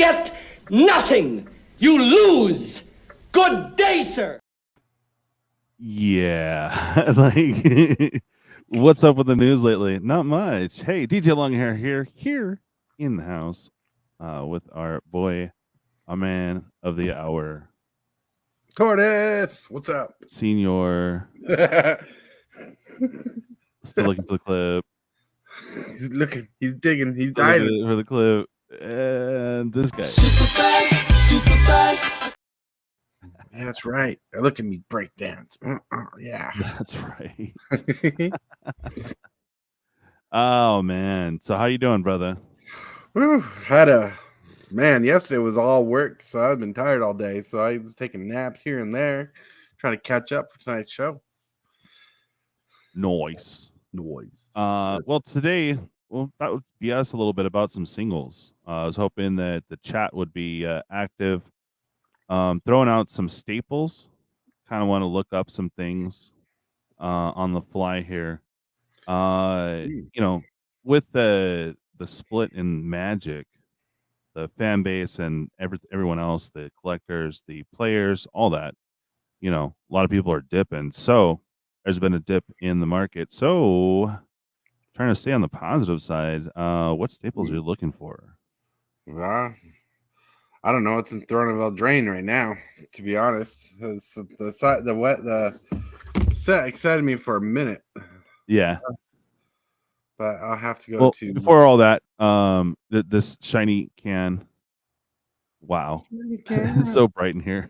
get nothing. You lose. Good day, sir. Yeah. Like, what's up with the news lately? Not much. Hey, DJ Longhair here in the house with our boy, a man of the hour. Tortoise, what's up? Senior. Still looking for the clip. He's looking, he's digging, he's Still diving looking for the clip. And this guy. Super fast. Yeah, that's right. Look at me break dance. Yeah. That's right. Oh man. So how you doing, brother? Whew, yesterday was all work, so I've been tired all day. So I was taking naps here and there, trying to catch up for tonight's show. Noise. Well, Today, that would be us a little bit about some singles. I was hoping that the chat would be active. Throwing out some staples. Kind of want to look up some things on the fly here. With the split in Magic, the fan base and everyone else, the collectors, the players, all that, a lot of people are dipping. So there's been a dip in the market. So trying to stay on the positive side, what staples are you looking for? I don't know. It's in Throne of Eldraine right now, to be honest. The set excited me for a minute. Yeah. But I'll have to go to... Before all that, this shiny can. Wow. It's so bright in here.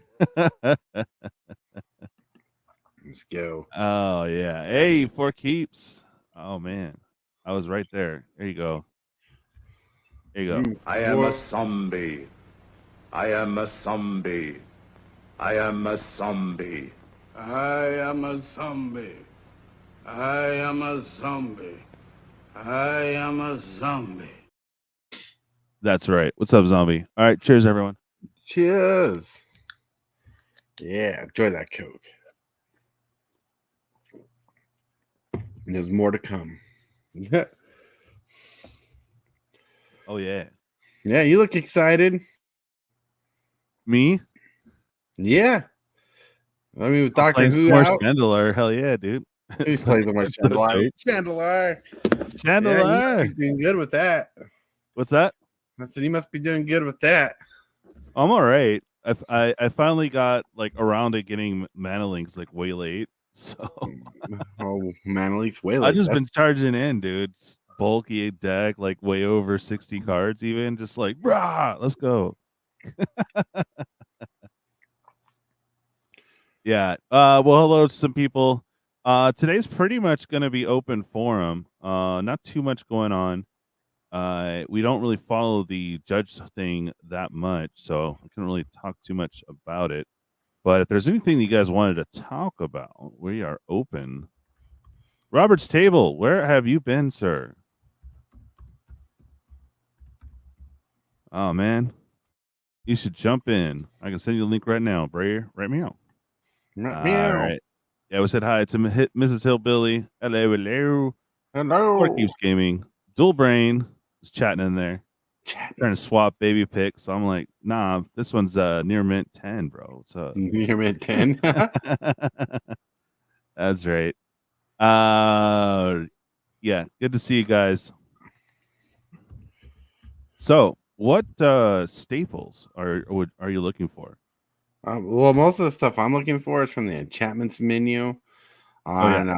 Let's go. Oh, yeah. Hey, 4 keeps. Oh, man. I was right there. There you go. There you go. I am a zombie. I am a zombie. I am a zombie. I am a zombie. I am a zombie. I am a zombie. That's right. What's up, zombie? All right. Cheers, everyone. Cheers. Yeah. Enjoy that Coke. And there's more to come. Oh, yeah. Yeah. You look excited. Me? Yeah. I mean, with Doctor Who more out. Chandelier. Hell yeah, dude. He's playing so much Chandelier. Chandelier. Yeah, doing good with that. What's that? I said he must be doing good with that. I'm all right. I finally got around to getting Mana Links way late. So Mana Links way late. I've just been charging in, dude. Just bulky deck, way over 60 cards, even. Just brah, let's go. Yeah. Hello to some people. Today's pretty much going to be open forum. Not too much going on. We don't really follow the judge thing that much, so I couldn't really talk too much about it. But if there's anything you guys wanted to talk about, we are open. Robert's Table, where have you been, sir? Oh, man. You should jump in. I can send you the link right now, Bray. Right meow. All right. Yeah, we said hi to Mrs. Hillbilly. Hello. Four Keeps Gaming. Dual Brain is chatting in there. Trying to swap baby picks. So I'm like, nah, this one's near mint 10, bro. What's up? Near mint 10. That's right. Yeah, good to see you guys. So, what staples are you looking for? Well, most of the stuff I'm looking for is from the enchantments menu from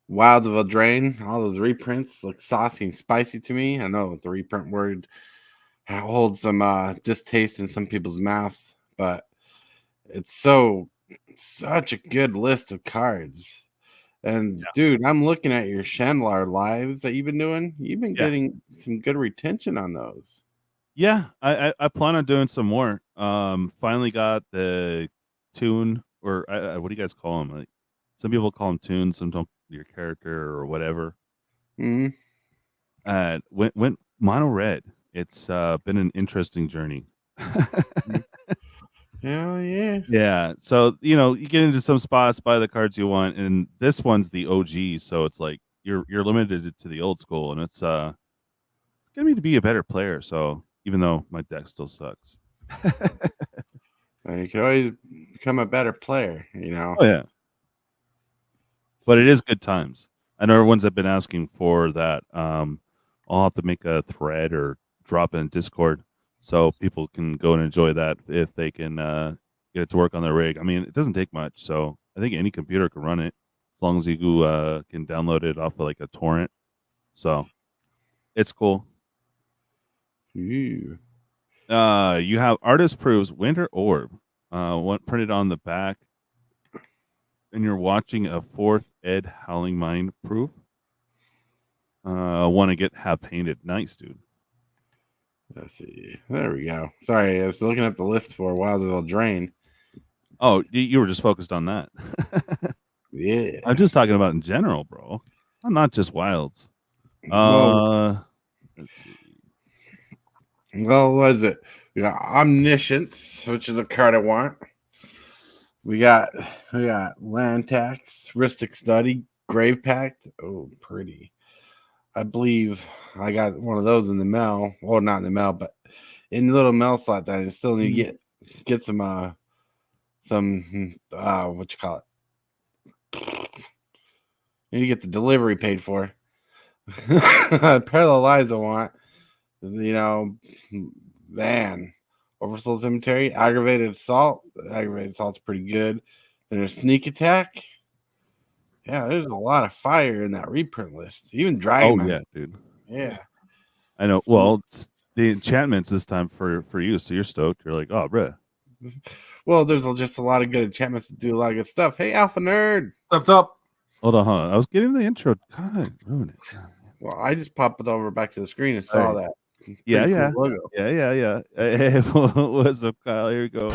Wilds of Eldraine. All those reprints look saucy and spicy to me. I know the reprint word holds some distaste in some people's mouths, but it's such a good list of cards. And dude, I'm looking at your Chandelier lives that you've been doing. You've been getting some good retention on those. Yeah, I plan on doing some more. Finally got the tune, or what do you guys call them? Some people call them tunes, some don't. Your character or whatever. Went mono red. It's been an interesting journey. Hell yeah. Yeah. So you get into some spots, buy the cards you want, and this one's the OG. So it's you're limited to the old school, and it's getting me to be a better player. So even though my deck still sucks. You can always become a better player, Oh yeah. But it is good times. I know everyone's have been asking for that. I'll have to make a thread or drop in Discord so people can go and enjoy that if they can get it to work on their rig. I mean, it doesn't take much, so I think any computer can run it as long as you can download it off of like a torrent. So it's cool. Ooh. You have Artist Proves Winter Orb, one printed on the back, and you're watching a 4th Ed Howling Mind proof. Want to have painted. Nice, dude. Let's see. There we go. Sorry, I was looking up the list for Wilds of Eldraine. Oh, you were just focused on that. Yeah. I'm just talking about in general, bro. I'm not just Wilds. Well, Let's see. Well, what is it? We got Omniscience, which is a card I want. We got Land Tax, Ristic Study, Grave Pact. Oh, pretty. I believe I got one of those in the mail. Well, not in the mail, but in the little mail slot that I still need to get some what you call it? Need to get the delivery paid for. Parallel Lives I want. Man. Oversoul Cemetery, Aggravated Assault. Aggravated Assault's pretty good. Then there's Sneak Attack. Yeah, there's a lot of fire in that reprint list. Even Dragon. Oh yeah, dude. Yeah. I know. Well, it's the enchantments this time for you, so you're stoked. You're like, oh, bruh. Well, there's just a lot of good enchantments that do a lot of good stuff. Hey, Alpha Nerd. What's up? Hold on. I was getting the intro. God, ruin it. Well, I just popped it over back to the screen and saw that. Yeah. Cool logo. Yeah. Hey, what's up, Kyle? Here we go.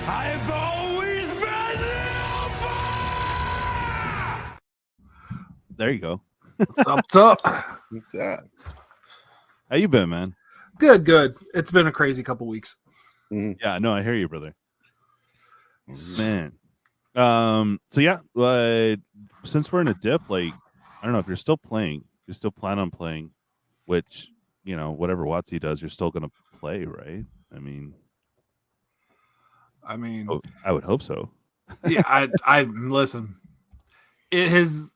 I've always been the Alpha! There you go. What's up? What's that? How you been, man? Good. It's been a crazy couple weeks. Yeah, no, I hear you, brother. Man. So yeah, since we're in a dip, like, I don't know if you're still playing, you still plan on playing, which, whatever WotC does, you're still gonna play, right? I mean, I would hope so. Yeah, I listen. It has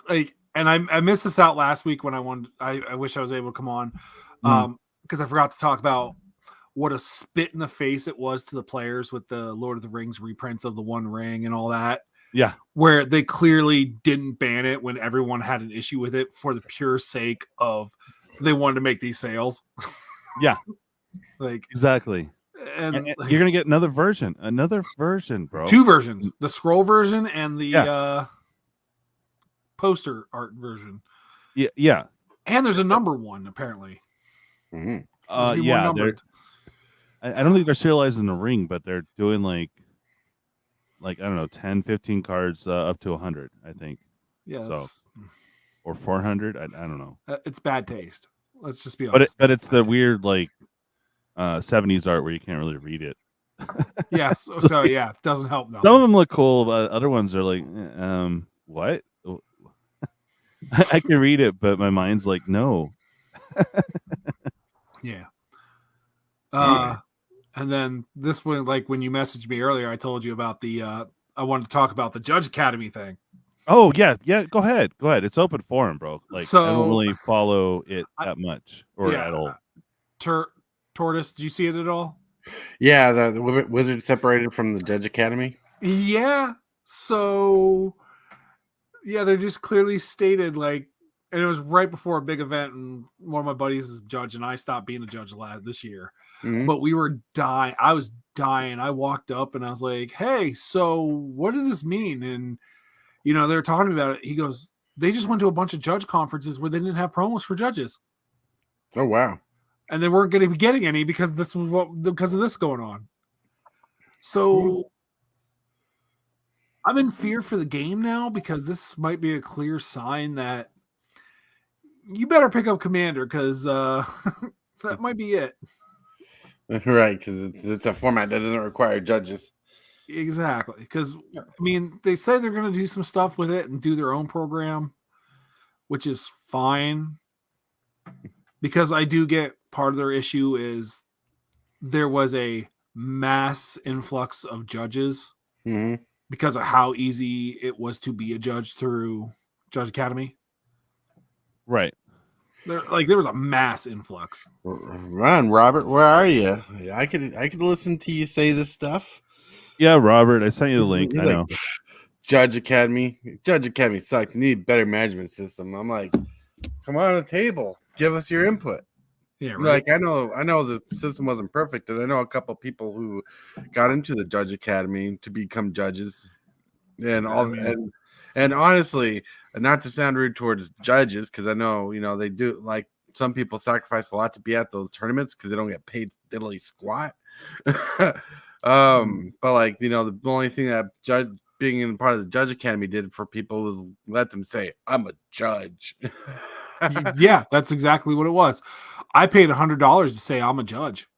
and I missed this out last week when I wish I was able to come on, because I forgot to talk about what a spit in the face it was to the players with the Lord of the Rings reprints of the One Ring and all that. Yeah, where they clearly didn't ban it when everyone had an issue with it for the pure sake of they wanted to make these sales. Yeah, exactly. And you're gonna get another version, bro. 2 versions: the scroll version and the poster art version. Yeah. And there's a number 1 apparently. Yeah. I don't think they're serializing the ring, but they're doing like I don't know, 10, 15 cards up to 100, I think. Yeah. So, or 400. I don't know. It's bad taste. Let's just be honest. But it's the weird 70s art where you can't really read it. Yeah. So yeah, it doesn't help. Some of them look cool, but other ones are like, what? I can read it, but my mind's like, no. Yeah. And then this one, when you messaged me earlier, I told you about I wanted to talk about the Judge Academy thing. Oh yeah. Go ahead. It's open forum, bro. I don't really follow it that much or at all. Tortoise, do you see it at all? Yeah, the wizard separated from the Judge Academy. Yeah. So yeah, they're just clearly stated and it was right before a big event, and one of my buddies is a judge, and I stopped being a judge this year. But we were dying. I was dying. I walked up and I was like, hey, so what does this mean? And, they were talking about it. He goes, they just went to a bunch of judge conferences where they didn't have promos for judges. Oh, wow. And they weren't going to be getting any because of this going on. So I'm in fear for the game now, because this might be a clear sign that you better pick up Commander, because that might be it. Right, because it's a format that doesn't require judges. Exactly. Because, I mean, they said they're going to do some stuff with it and do their own program, which is fine. Because I do get part of their issue is there was a mass influx of judges because of how easy it was to be a judge through Judge Academy. Right. There was a mass influx. Run, Robert, where are you? I could listen to you say this stuff. Yeah, Robert, I sent you the link. He's I like, know. Judge Academy sucked. You need a better management system. I'm like, come on the table, give us your input. Yeah, right. Like I know the system wasn't perfect, and I know a couple of people who got into the Judge Academy to become judges, and and honestly, not to sound rude towards judges, because I know they do, like, some people sacrifice a lot to be at those tournaments because they don't get paid diddly squat. But like the only thing that being in part of the Judge Academy did for people was let them say, "I'm a judge." Yeah, that's exactly what it was. I paid $100 to say I'm a judge.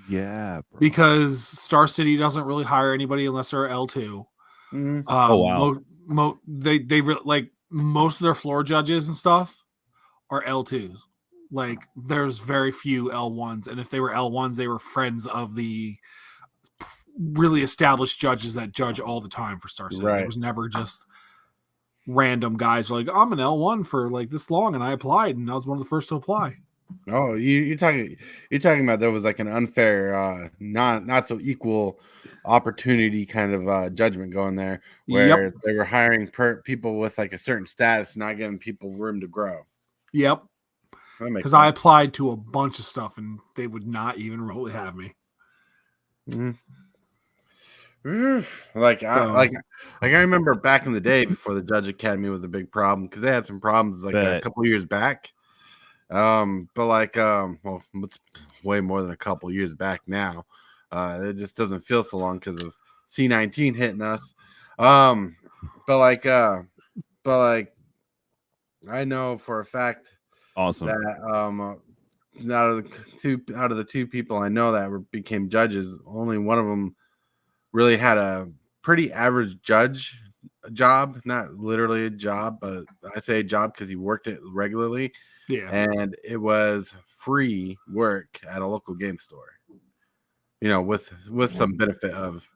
Yeah, bro. Because Star City doesn't really hire anybody unless they're L2. Oh wow. They like most of their floor judges and stuff are L2s. Like there's very few L1s, and if they were L1s, they were friends of the really established judges that judge all the time for Star City. Right. It was never just random guys like, I'm an L1 for like this long and I applied and I was one of the first to apply. Oh, you're talking about there was like an unfair, not so equal opportunity kind of judgment going there, where they were hiring people with like a certain status, not giving people room to grow. Yep. Because I applied to a bunch of stuff and they would not even really have me. Like I remember back in the day before the Judge Academy was a big problem, because they had some problems like a couple years back. But like well, it's way more than a couple years back now. It just doesn't feel so long because of C19 hitting us. But like I know for a fact that out of the two people I know that became judges, only one of them really had a pretty average judge job, not literally a job, but I say a job because he worked it regularly. Yeah. And it was free work at a local game store, with some benefit of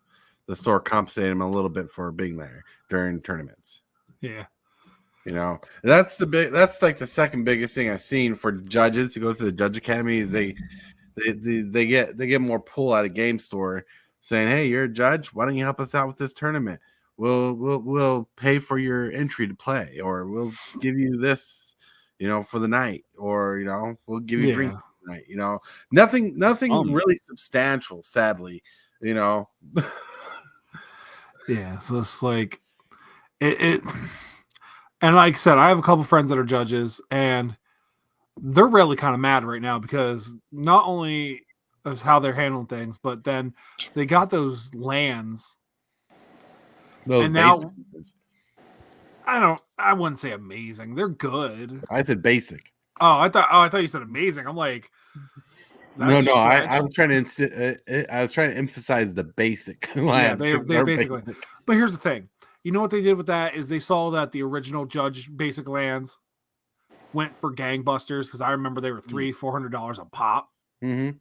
the store compensating him a little bit for being there during tournaments. Yeah. That's like the second biggest thing I've seen for judges who go to the Judge Academy is they get more pull out of game store saying, hey, you're a judge, why don't you help us out with this tournament? We'll pay for your entry to play, or we'll give you this, for the night, or we'll give you drinks for the night. Nothing really substantial, sadly. Yeah, so it's like it and like I said, I have a couple friends that are judges, and they're really kind of mad right now because not only of how they're handling things, but then they got those lands. And now I wouldn't say amazing. They're good. I said basic. I thought you said amazing. I'm like, no. I was trying to emphasize the basic lands. Yeah, they basically. Basic. But here's the thing. You know what they did with that is they saw that the original Judge basic lands went for gangbusters, because I remember they were $400 a pop. Mm-hmm.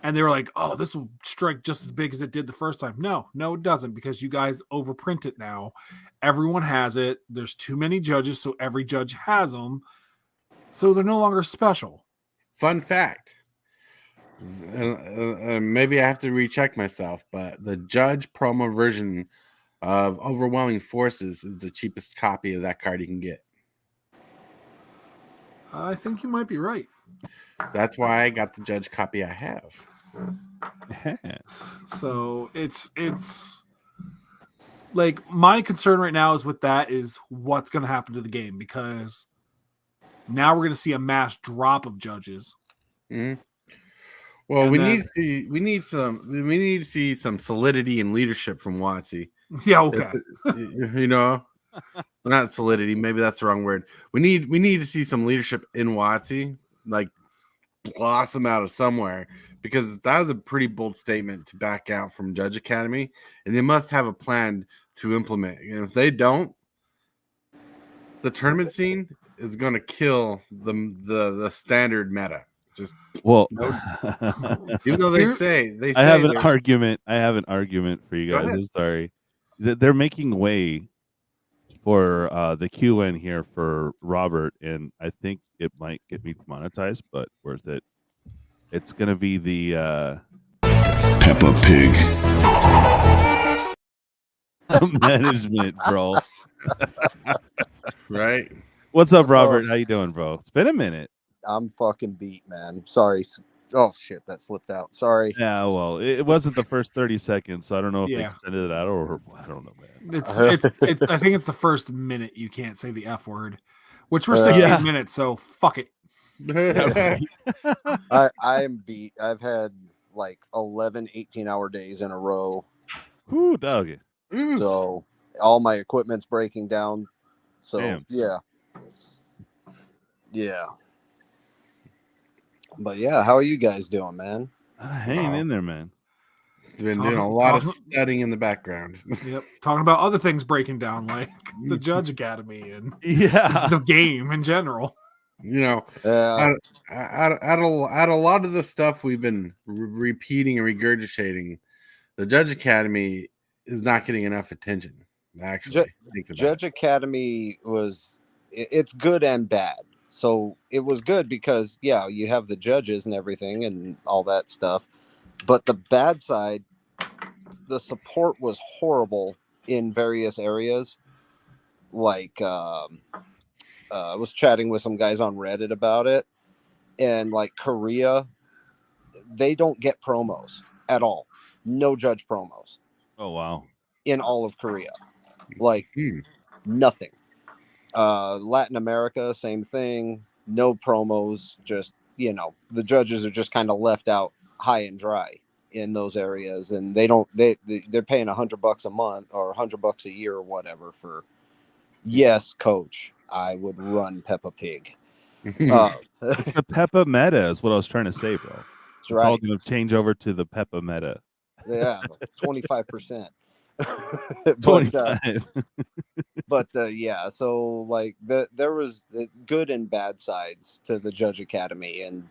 And they were like, oh, this will strike just as big as it did the first time. No, it doesn't, because you guys overprint it now. Everyone has it. There's too many judges, so every judge has them. So they're no longer special. Fun fact. Maybe I have to recheck myself, but the Judge promo version of Overwhelming Forces is the cheapest copy of that card you can get. I think you might be right. That's why I got the Judge copy I have. So it's like, my concern right now is with that is what's going to happen to the game, because now we're going to see a mass drop of judges. Mm-hmm. Well, we need to see some solidity and leadership from WotC. Yeah, okay. Not solidity, maybe that's the wrong word. We need to see some leadership in WotC, like blossom out of somewhere, because that was a pretty bold statement to back out from Judge Academy, and they must have a plan to implement. And if they don't, the tournament scene is going to kill the standard meta. Just Well, even though they say I have an argument. I have an argument for you Go guys. ahead. I'm sorry. They're making way for the QN here for Robert, and I think it might get me monetized, but worth it. It's gonna be the Peppa Pig. management, bro. right. What's up, Robert? How you doing, bro? It's been a minute. I'm fucking beat, man. Sorry. Oh shit, that slipped out. Sorry. Yeah, well, it wasn't the first 30 seconds, so I don't know if they Yeah. extended it out or I don't know, man. It's I think it's the first minute you can't say the F word, which we're 16 Yeah. minutes, so fuck it. I'm beat. I've had like 11 18-hour days in a row. Ooh, dog. So all my equipment's breaking down. So Damn. yeah. But yeah, how are you guys doing, man? Hanging in there, man. Been doing a lot of studying in the background. Yep. Talking about other things breaking down, like the Judge Academy and Yeah. the game in general. You know, Yeah. at a lot of the stuff we've been repeating and regurgitating, the Judge Academy is not getting enough attention. Actually, think about Judge Academy it's good and bad. So it was good because yeah, you have the judges and everything and all that stuff. But the bad side, the support was horrible in various areas. Like I was chatting with some guys on Reddit about it, and like Korea, they don't get promos at all. No judge promos Oh wow. in all of Korea. Like nothing. Latin America, same thing. No promos. Just, you know, the judges are just kind of left out high and dry in those areas, and they're paying $100 a month or $100 a year or whatever for. Yes, coach, I would run Peppa Pig. It's the Peppa meta is what I was trying to say, bro. It's right. all going to change over to the Peppa meta. Yeah, 25%. 25. But yeah, so like there was good and bad sides to the Judge Academy, and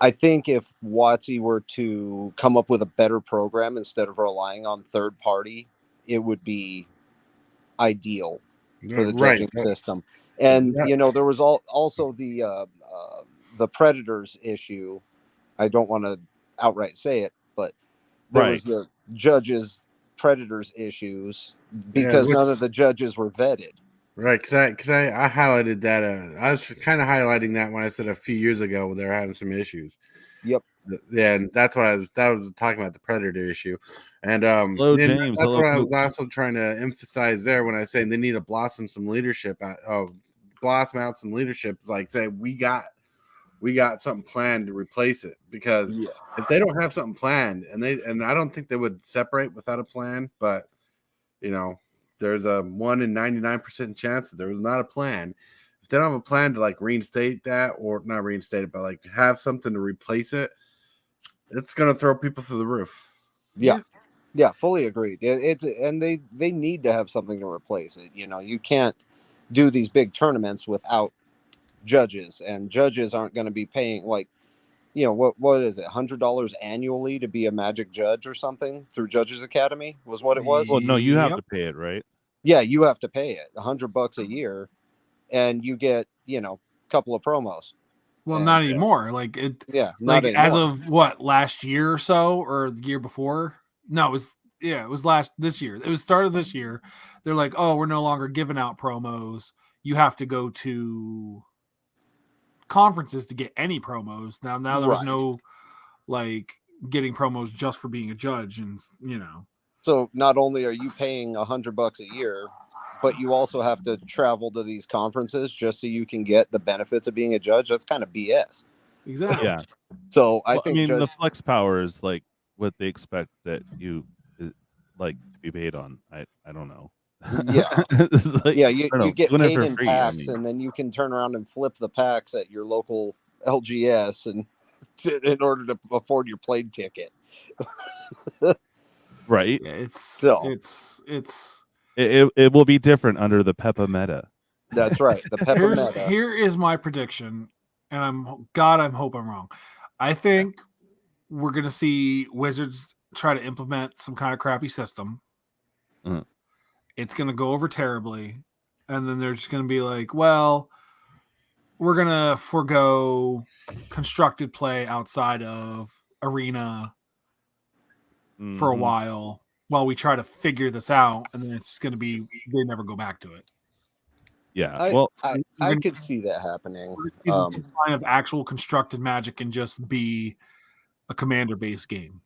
I think if WotC were to come up with a better program instead of relying on third party, it would be ideal for the judging system. And you know, there was also the Predators issue. I don't want to outright say it, but there was the judges Predators issues because none of the judges were vetted. Right, because I highlighted that. I was kind of highlighting that when I said a few years ago when they were having some issues. Yep. Yeah, and that's what I was talking about, the Predator issue. And Hello, James. that's what I was also trying to emphasize there when I was saying they need to blossom some leadership blossom out some leadership. It's like say we got something planned to replace it, because if they don't have something planned, and I don't think they would separate without a plan, but you know, there's a 1 in 99% chance that there was not a plan. If they don't have a plan to like reinstate that, or not reinstate it, but like have something to replace it, it's gonna throw people through the roof. Yeah, fully agreed. And they need to have something to replace it. You know, you can't do these big tournaments without judges, and judges aren't going to be paying like, you know, what is it, $100 annually to be a Magic judge or something through Judges Academy was what it was. Well, no, you have to pay it, right? Yeah, you have to pay it $100 a year, and you get, you know, a couple of promos. Well, not anymore. Like it. Yeah, like not as anymore. of what, last year or so, or the year before. No, it was this year. It was start of this year. They're like, oh, we're no longer giving out promos. You have to go to conferences to get any promos. Now there's no like getting promos just for being a judge, and you know. So not only are you paying $100 a year, but you also have to travel to these conferences just so you can get the benefits of being a judge. That's kind of BS. Exactly. Yeah. So I think the flex power is like what they expect that you like to be paid on. I don't know. Yeah. Like, you get paid in free, packs, and then you can turn around and flip the packs at your local LGS and in order to afford your plane ticket. Right. Yeah, So. It will be different under the Peppa meta. That's right. The Peppa meta. Here is my prediction, and I hope I'm wrong. I think we're gonna see Wizards try to implement some kind of crappy system. Mhm. It's gonna go over terribly, and then they're just gonna be like, well, we're gonna forego constructed play outside of Arena for a while we try to figure this out, and then it's gonna be they never go back to it. Yeah. I could see that happening. Kind of actual constructed Magic and just be a commander-based game.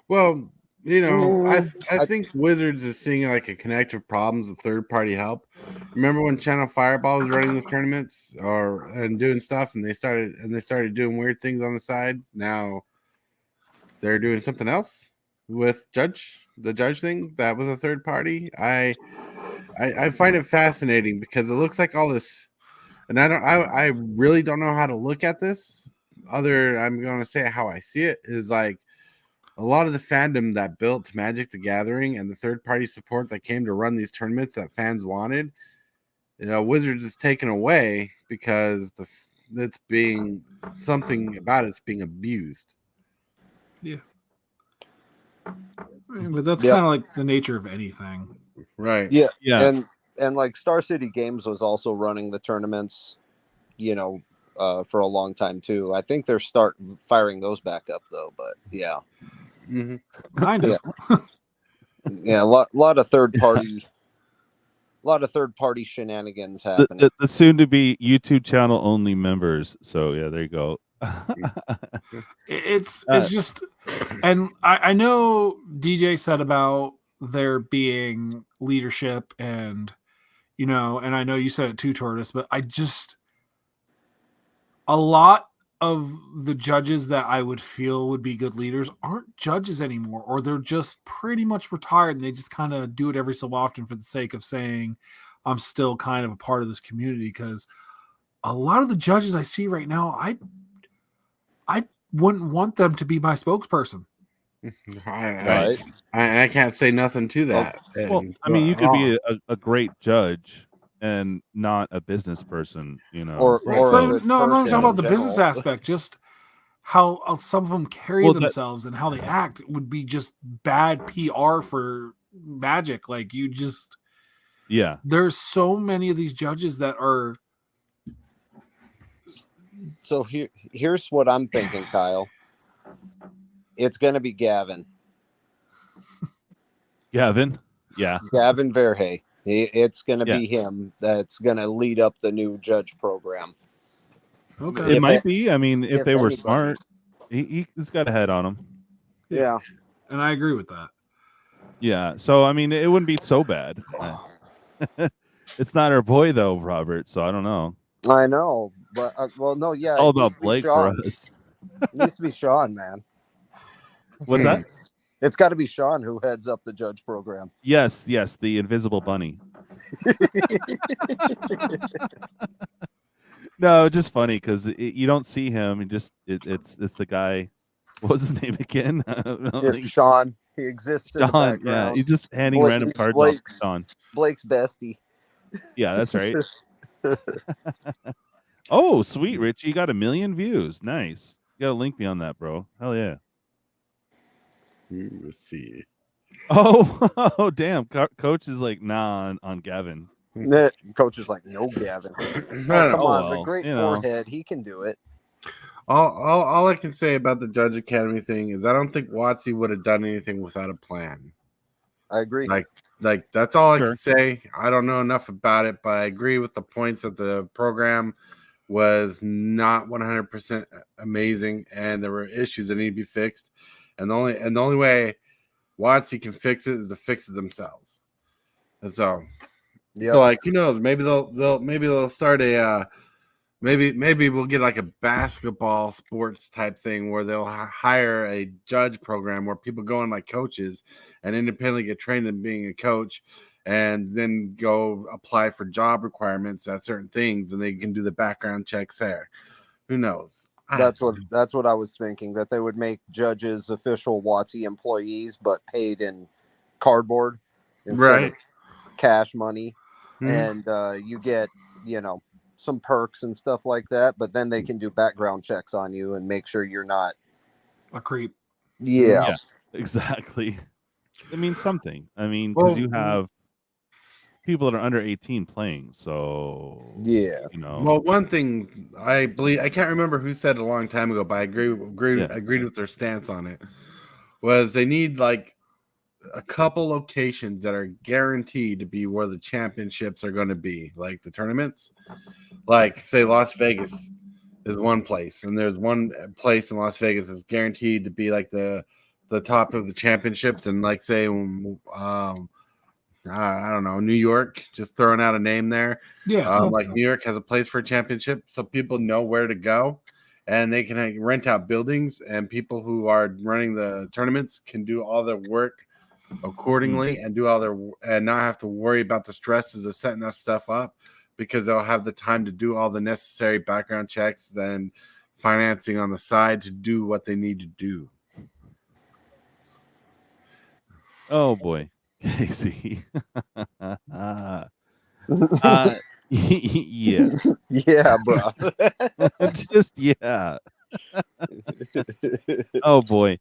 Well, you know, I think Wizards is seeing like a connective problems with third-party help. Remember when Channel Fireball was running the tournaments and doing stuff, and they started doing weird things on the side. Now they're doing something else with the judge thing that was a third party. I find it fascinating because it looks like all this, and I really don't know how to look at this. I'm going to say how I see it is like a lot of the fandom that built Magic the Gathering and the third party support that came to run these tournaments that fans wanted, you know, Wizards is taken away because it's being something about it's being abused. Yeah. But that's kind of like the nature of anything. Right. Yeah. Yeah. And like Star City Games was also running the tournaments, you know, for a long time too. I think they're firing those back up though, but yeah. Mm-hmm. Kind of. Yeah, a lot of third party shenanigans happening. The soon to be YouTube channel only members. So yeah, there you go. It's just, and I know DJ said about there being leadership and, you know, and I know you said it too, Tortoise, but a lot of the judges that I would feel would be good leaders aren't judges anymore, or they're just pretty much retired and they just kind of do it every so often for the sake of saying I'm still kind of a part of this community. Because a lot of the judges I see right now, I wouldn't want them to be my spokesperson. I can't say nothing to that. Well, I mean, you could be a great judge and not a business person, you know. I'm not talking about the business aspect, just how some of them carry themselves and how they act would be just bad PR for Magic. Like there's so many of these judges that are. So here's what I'm thinking, Kyle. It's going to be Gavin. Gavin? Yeah. Gavin Verhey. It's going to be him that's going to lead up the new judge program. Okay. It might be. I mean, if they were smart, he's got a head on him. Yeah. And I agree with that. Yeah. So, I mean, it wouldn't be so bad. It's not our boy, though, Robert. So I don't know. I know. But, no, yeah. It's all about Blake for us. It needs to be Sean, man. What's that? It's got to be Sean who heads up the judge program. Yes, the invisible bunny. No, just funny because you don't see him. It's the guy. What was his name again? It's Sean. He exists in the background. Yeah, he's just handing random cards off to Sean. Blake's bestie. Yeah, that's right. Oh, sweet, Richie. You got 1 million views. Nice. You got to link me on that, bro. Hell yeah. Let's see. Oh, damn. Coach is like, nah, on Gavin. Coach is like, no, Gavin. Come on, the great forehead. He can do it. All I can say about the Judge Academy thing is I don't think WotC would have done anything without a plan. I agree. Like that's all I can say. I don't know enough about it, but I agree with the points that the program was not 100% amazing, and there were issues that need to be fixed. And the only way WotC can fix it is to fix it themselves. And so, so like, who knows? Maybe they'll start a maybe we'll get like a basketball sports type thing where they'll hire a judge program where people go in like coaches and independently get trained in being a coach, and then go apply for job requirements at certain things, and they can do the background checks there. Who knows? That's what I was thinking, that they would make judges official WotC employees, but paid in cardboard instead of cash money. And you get, some perks and stuff like that, but then they can do background checks on you and make sure you're not a creep. Yeah, exactly. It means something. I mean, because you have people that are under 18 playing, so Well, one thing I believe, I can't remember who said it a long time ago, but I agreed with their stance on it, was they need like a couple locations that are guaranteed to be where the championships are going to be, like the tournaments. Like say Las Vegas is one place, and there's one place in Las Vegas that's guaranteed to be like the top of the championships, and like say I don't know, New York, just throwing out a name there. Yeah. Like New York has a place for a championship, so people know where to go, and they can rent out buildings, and people who are running the tournaments can do all their work accordingly and do all their and not have to worry about the stresses of setting that stuff up, because they'll have the time to do all the necessary background checks and financing on the side to do what they need to do. Oh boy. Casey. Yeah. Yeah, bro. Just yeah. Oh boy.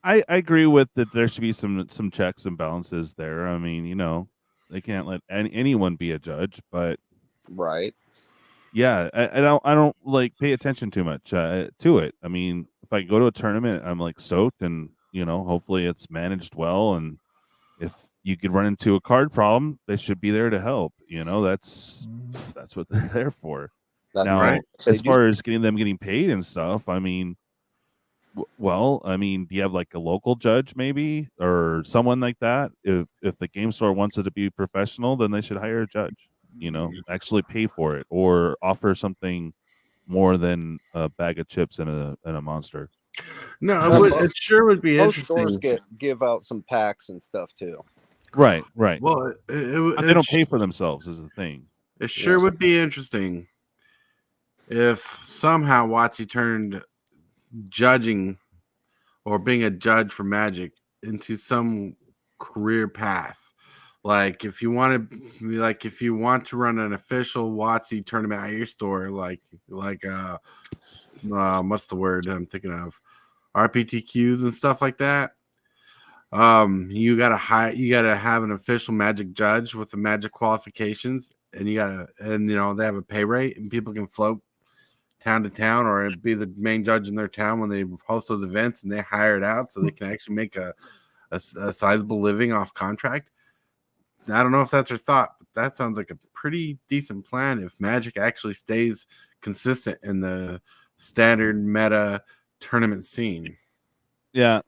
I agree with that. There should be some checks and balances there. I mean, they can't let anyone be a judge, but right. Yeah, I don't like pay attention too much to it. I mean, if I go to a tournament, I'm like stoked, and hopefully it's managed well. And if you could run into a card problem, they should be there to help. That's what they're there for. That's now, right. As far as getting paid and stuff, I mean, do you have like a local judge maybe or someone like that? If the game store wants it to be professional, then they should hire a judge. Actually pay for it or offer something more than a bag of chips and a monster. No, it sure would be interesting. Stores give out some packs and stuff too. Right. Well, they don't pay for themselves is the thing. It sure would be interesting if somehow WotC turned judging or being a judge for Magic into some career path. Like if you want to run an official WotC tournament at your store, like what's the word I'm thinking of? RPTQs and stuff like that. You gotta have an official Magic judge with the Magic qualifications, and they have a pay rate, and people can float town to town or be the main judge in their town when they host those events, and they hire it out so they can actually make a sizable living off contract. I don't know if that's your thought, but that sounds like a pretty decent plan if Magic actually stays consistent in the standard meta tournament scene. Yeah.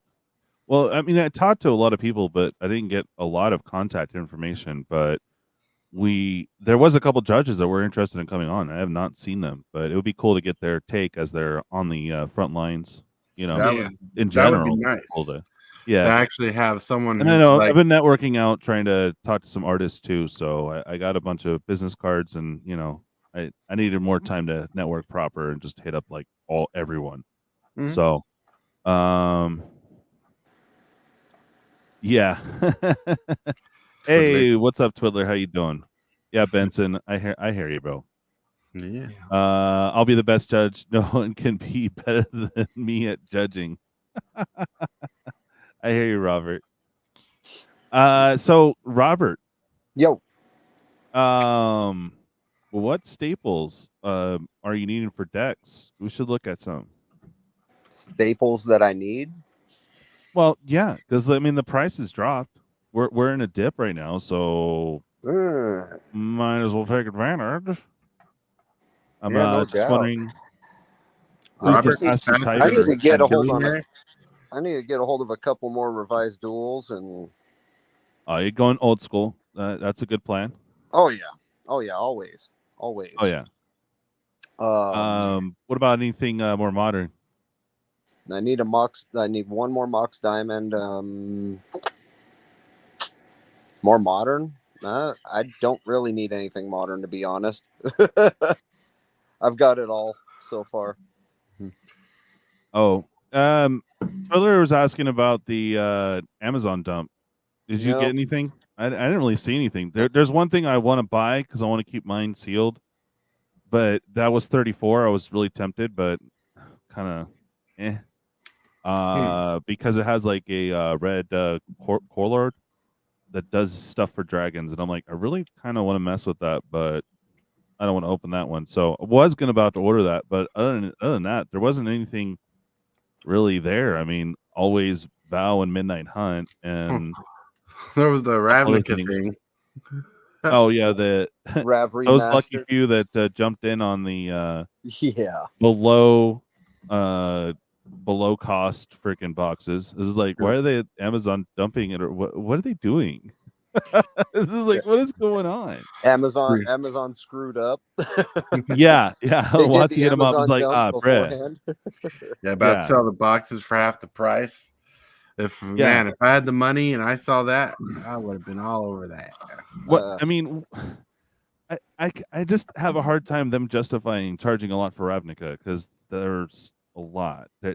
Well, I mean, I talked to a lot of people, but I didn't get a lot of contact information. But there was a couple judges that were interested in coming on. I have not seen them, but it would be cool to get their take as they're on the front lines. In general, that would be nice. Cool to actually have someone. And I know I've been networking out, trying to talk to some artists too. So I got a bunch of business cards, and I needed more time to network proper and just hit up like everyone. Mm-hmm. So, yeah. Hey, what's up, Twiddler? How you doing? Yeah, Benson, I hear you, bro. Yeah. I'll be the best judge. No one can be better than me at judging. I hear you, Robert. So Robert. Yo. What staples are you needing for decks? We should look at some staples that I need. Well, yeah, because I mean the price has dropped. We're in a dip right now, so might as well take advantage. I'm just wondering. Robert, I need to get a hold of a couple more revised duels and. Oh, you're going old school. That's a good plan. Oh yeah, always. Oh yeah. What about anything more modern? I need one more Mox Diamond. More modern? I don't really need anything modern, to be honest. I've got it all so far. Oh, Twiddler was asking about the Amazon dump. Did you get Nope. anything? I didn't really see anything. There's one thing I want to buy because I want to keep mine sealed, but that was 34. I was really tempted, but kind of because it has like a red core lord that does stuff for dragons, and I'm like, I really kind of want to mess with that, but I don't want to open that one. So I was about to order that, but other than that, there wasn't anything really there. I mean, always Vow and Midnight Hunt, and There was the other Ravnica things. thing. Oh yeah, the Rav those lucky Remastered. few that jumped in on the Yeah. below cost freaking boxes. This is like, why are they at Amazon dumping it, or what are they doing? This is like, what is going on? Amazon screwed up. Yeah. They did Watsy the hit him up. It's Amazon like, dump bruh. beforehand. Yeah, about Yeah. to sell the boxes for half the price. If I had the money and I saw that, I would have been all over that. What I mean, I just have a hard time them justifying charging a lot for Ravnica because there's a lot. I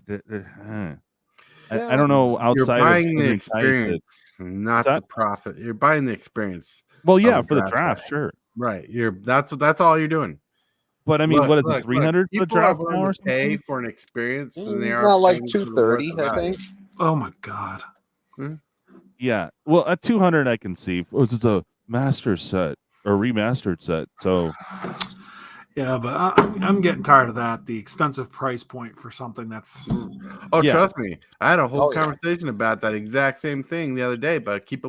don't know You're outside buying of the Southern experience, not the profit. You're buying the experience. Well, yeah, of for the draft, sure. Right. That's all you're doing. But I mean, what is it, 300 for the people are draft willing now or to pay something? for an experience than they are Not like paying for the worth 230, of I value. think. Oh my god. Yeah. Well, at 200, I can see. It's just a master set or remastered set. So Yeah, but I'm getting tired of that. The expensive price point for something that's. Oh, Yeah. trust me, I had a whole Oh, yeah. conversation about that exact same thing the other day. But keep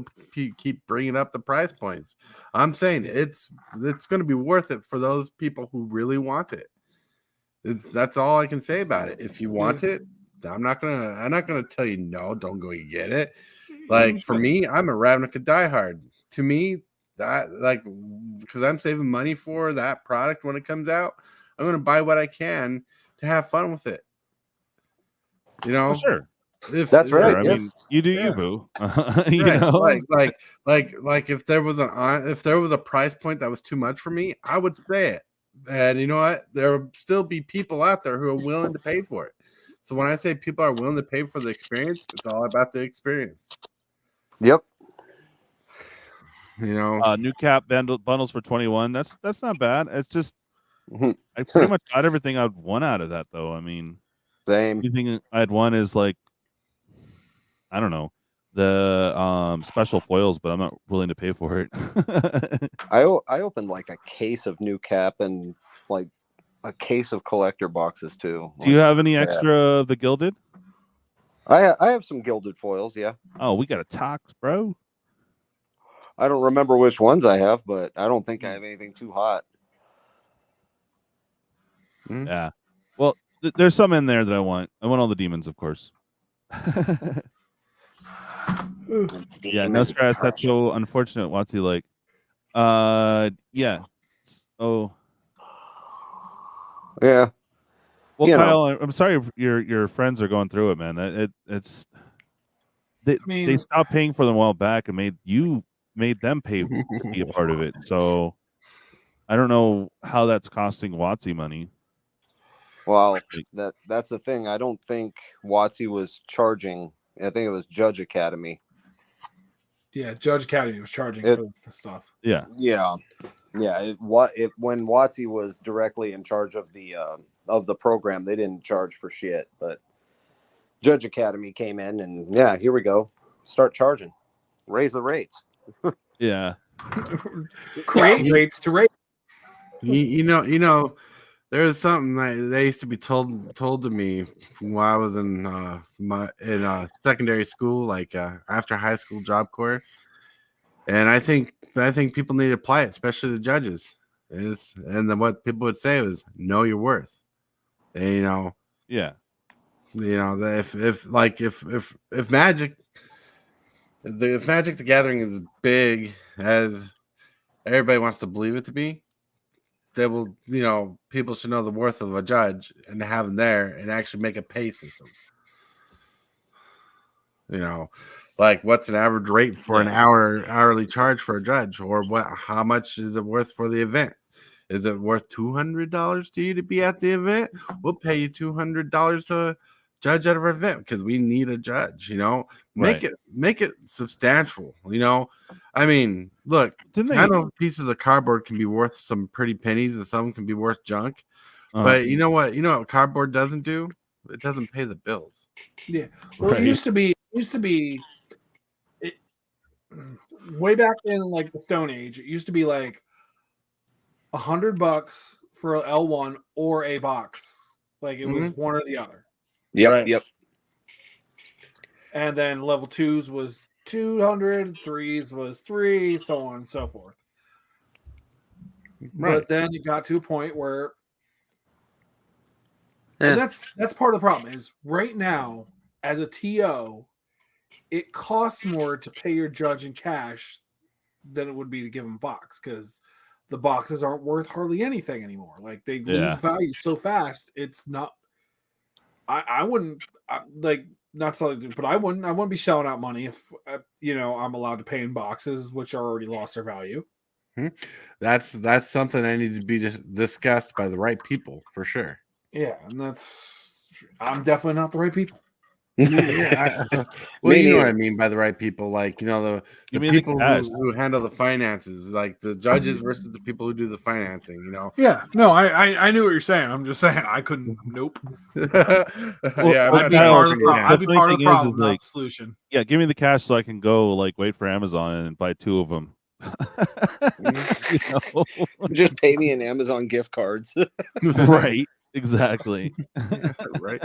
bringing up the price points. I'm saying it's going to be worth it for those people who really want it. That's all I can say about it. If you want it, I'm not gonna tell you no. Don't go get it. Like for me, I'm a Ravnica diehard. To me, that because I'm saving money for that product when it comes out, I'm gonna buy what I can to have fun with it. You know, sure. That's right. I Yeah. mean, you do you, boo. You right. know, like if there was a price point that was too much for me, I would say it. And you know what? There will still be people out there who are willing to pay for it. So when I say people are willing to pay for the experience, it's all about the experience. Yep. You know, new cap bundles for 21. That's not bad. It's just I pretty much got everything I'd want out of that, though. I mean, Same. anything I'd want is like, I don't know, the special foils, but I'm not willing to pay for it. I opened like a case of new cap and like a case of collector boxes too. Do you have any extra of the gilded? I have some gilded foils, yeah. Oh, we got a tox, bro. I don't remember which ones I have, but I don't think I have anything too hot. Yeah. Well, there's some in there that I want. I want all the demons, of course. Yeah, no stress. That's so unfortunate, Watsy. Like, yeah. Oh, yeah. well, You Kyle, I'm sorry your friends are going through it, man. It's they stopped paying for them a while back and made them pay to be a part of it. So I don't know how that's costing Watsy money. Well, that's the thing. I don't think Watsy was charging. I think it was Judge Academy. Yeah, Judge Academy was charging for the stuff. Yeah. Yeah. When Watsy was directly in charge of the program, they didn't charge for shit. But Judge Academy came in and yeah, here we go. Start charging. Raise the rates. Yeah. Create rates to rate. You know, there's something that they used to be told to me while I was in secondary school, like after high school Job Corps, and I think people need to apply it, especially the judges. And then what people would say was, "Know your worth," and Yeah. If Magic the Gathering is big as everybody wants to believe it to be, they will, people should know the worth of a judge and have them there and actually make a pay system. Like what's an average rate for an hourly charge for a judge, or how much is it worth for the event? Is it worth $200 to you to be at the event? We'll pay you $200 to judge at our event because we need a judge. Make it substantial. I mean, look, I know pieces of cardboard can be worth some pretty pennies, and some can be worth junk. But you know what? Cardboard doesn't do? It doesn't pay the bills. Yeah. Well, it used to be way back in like the Stone Age. It used to be like $100 for an L1 or a box. Like it was one or the other. Yep. Right. Yep. And then level 2s was 200, 3s was 3, so on and so forth. Right. But then it got to a point where and that's part of the problem is right now as a TO, it costs more to pay your judge in cash than it would be to give them a box because the boxes aren't worth hardly anything anymore. Like they lose value so fast. It's not. I wouldn't not to, but I wouldn't be shelling out money if I'm allowed to pay in boxes which are already lost their value. That's something that needs to be discussed by the right people for sure. Yeah, and I'm definitely not the right people. Yeah, well, you know what I mean by the right people, like the people who handle the finances, like the judges versus the people who do the financing. Yeah, no, I knew what you're saying. I'm just saying I couldn't. Nope. I'd be part of the problem, not the solution. Yeah, give me the cash so I can go wait for Amazon and buy 2 of them. Just pay me in Amazon gift cards. Right. Exactly. Right.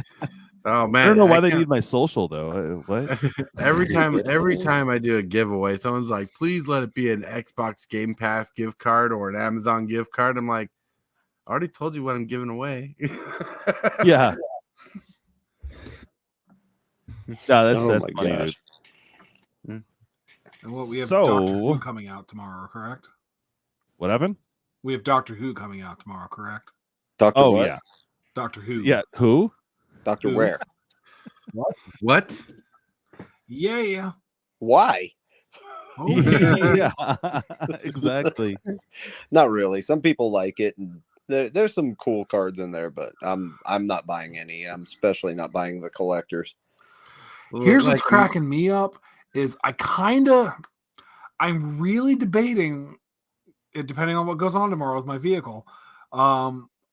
Oh man, I don't know why they need my social though. What? Every time I do a giveaway, someone's like, "Please let it be an Xbox Game Pass gift card or an Amazon gift card." I'm like, "I already told you what I'm giving away." Yeah. That's funny, dude. And what we have Doctor Who coming out tomorrow, correct? What happened? We have Doctor Who coming out tomorrow, correct? Doctor what? Yeah. Doctor Who. Yeah, who? Doctor where? What? Yeah. Why? Oh, yeah. Exactly. Not really. Some people like it, and there's some cool cards in there, but I'm not buying any. I'm especially not buying the collectors. Here's what's cracking me up is I'm really debating, depending on what goes on tomorrow with my vehicle.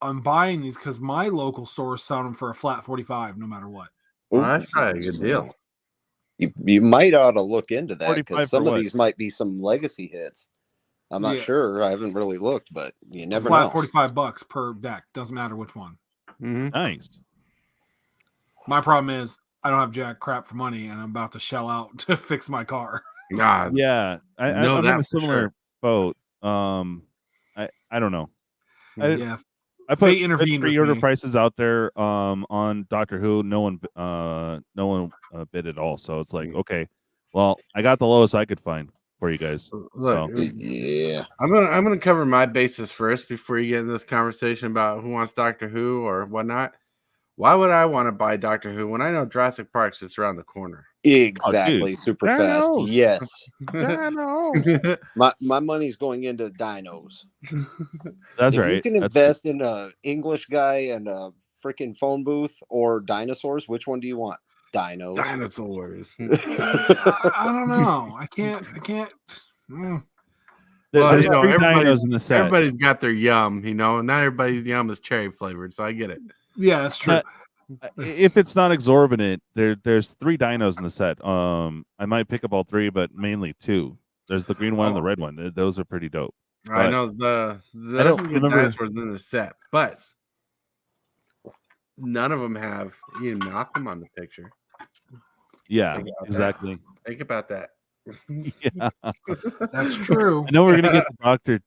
I'm buying these because my local store is selling them for a flat 45 no matter what. Well, that's probably a good deal. You might ought to look into that because some of what? these might be some legacy hits. I'm not sure. I haven't really looked, but you never flat know. $45 per deck. Doesn't matter which one. Mm-hmm. Nice. My problem is I don't have jack crap for money and I'm about to shell out to fix my car. God. Yeah. I'm in a similar boat. I don't know. I put pre-order prices out there on Doctor Who. No one bid at all. So it's like, okay, well, I got the lowest I could find for you guys. Look, yeah, I'm gonna cover my bases first before you get into this conversation about who wants Doctor Who or whatnot. Why would I want to buy Doctor Who when I know Jurassic Park's just around the corner? Exactly. Super fast. Yes. Dinos. My money's going into dinos. That's if right. You can invest in an English guy and a freaking phone booth or dinosaurs. Which one do you want? Dinos. Dinosaurs. I don't know. I can't. Well, there's 3 dinos in the set. Everybody's got their yum, and not everybody's yum is cherry flavored, so I get it. Yeah, that's true. If it's not exorbitant, there's 3 dinos in the set. I might pick up all 3, but mainly 2. There's the green one and the red one. Those are pretty dope. I know there's some good dinosaurs in the set, but none of them have Ian Malcolm on the picture. Yeah, exactly. Think about that. Yeah, that's true. I know we're gonna get the doctor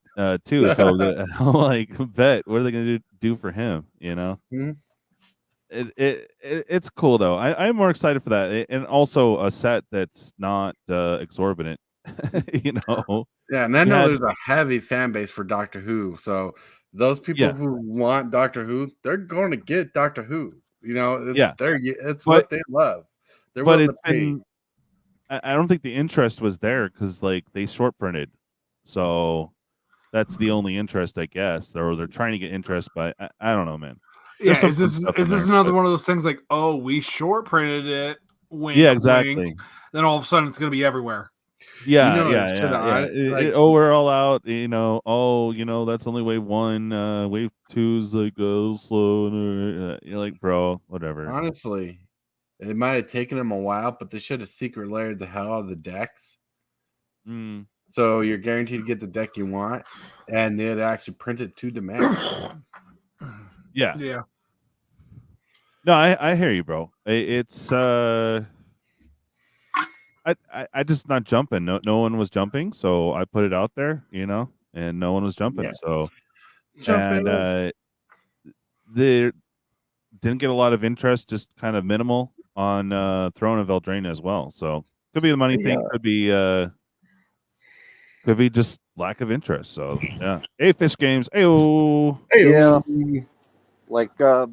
too, so I'm bet what are they gonna do for him? Mm-hmm. It's cool though. I'm more excited for that, and also a set that's not exorbitant. Yeah, and I know there's a heavy fan base for Doctor Who, so those people who want Doctor Who, they're going to get Doctor Who. It's what they love. They're willing to pay. I don't think the interest was there because they short printed, so that's the only interest, I guess, or they're trying to get interest, but I don't know, man. Yeah, is this another one of those things like, oh, we short printed it, wink, yeah, exactly. wink, then all of a sudden it's going to be everywhere. Yeah, You know, yeah. Oh, we're all out. Oh, that's only wave 1. Wave 2's like go slow. You're like, bro, whatever. Honestly, it might have taken them a while, but they should have secret layered the hell out of the decks. So you're guaranteed to get the deck you want, and they'd actually print it to demand. Yeah. Yeah. No, I hear you, bro. It's I just not jumping. No one was jumping, so I put it out there, and no one was jumping. Yeah. So Jumping. and they didn't get a lot of interest, just kind of minimal on Throne of Eldraine as well. So could be the money thing, could be just lack of interest. So yeah. Hey, Fish Games. Ayo. Yeah. Like for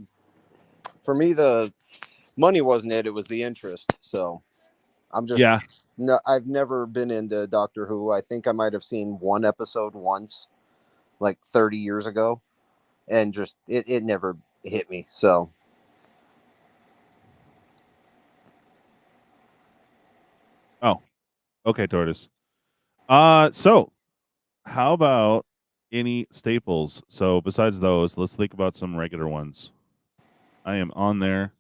me, the money wasn't it was the interest. So I'm just no, I've never been into Doctor Who. I think I might have seen one episode once, like 30 years ago, and just it never hit me. So Okay, Tortoise. So how about any staples? So besides those, let's think about some regular ones. I am on there.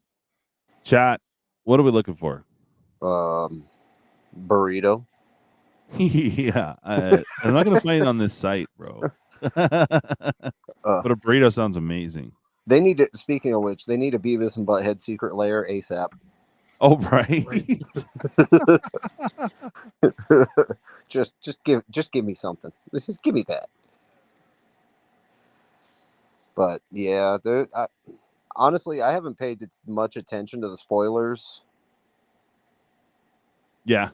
Chat, what are we looking for? Burrito. Yeah, I'm not gonna find it on this site, bro. But a burrito sounds amazing. They need to. Speaking of which, they need a Beavis and Butthead secret layer ASAP. Oh, right. just give me something. Just give me that. But yeah, honestly, I haven't paid much attention to the spoilers. Yeah.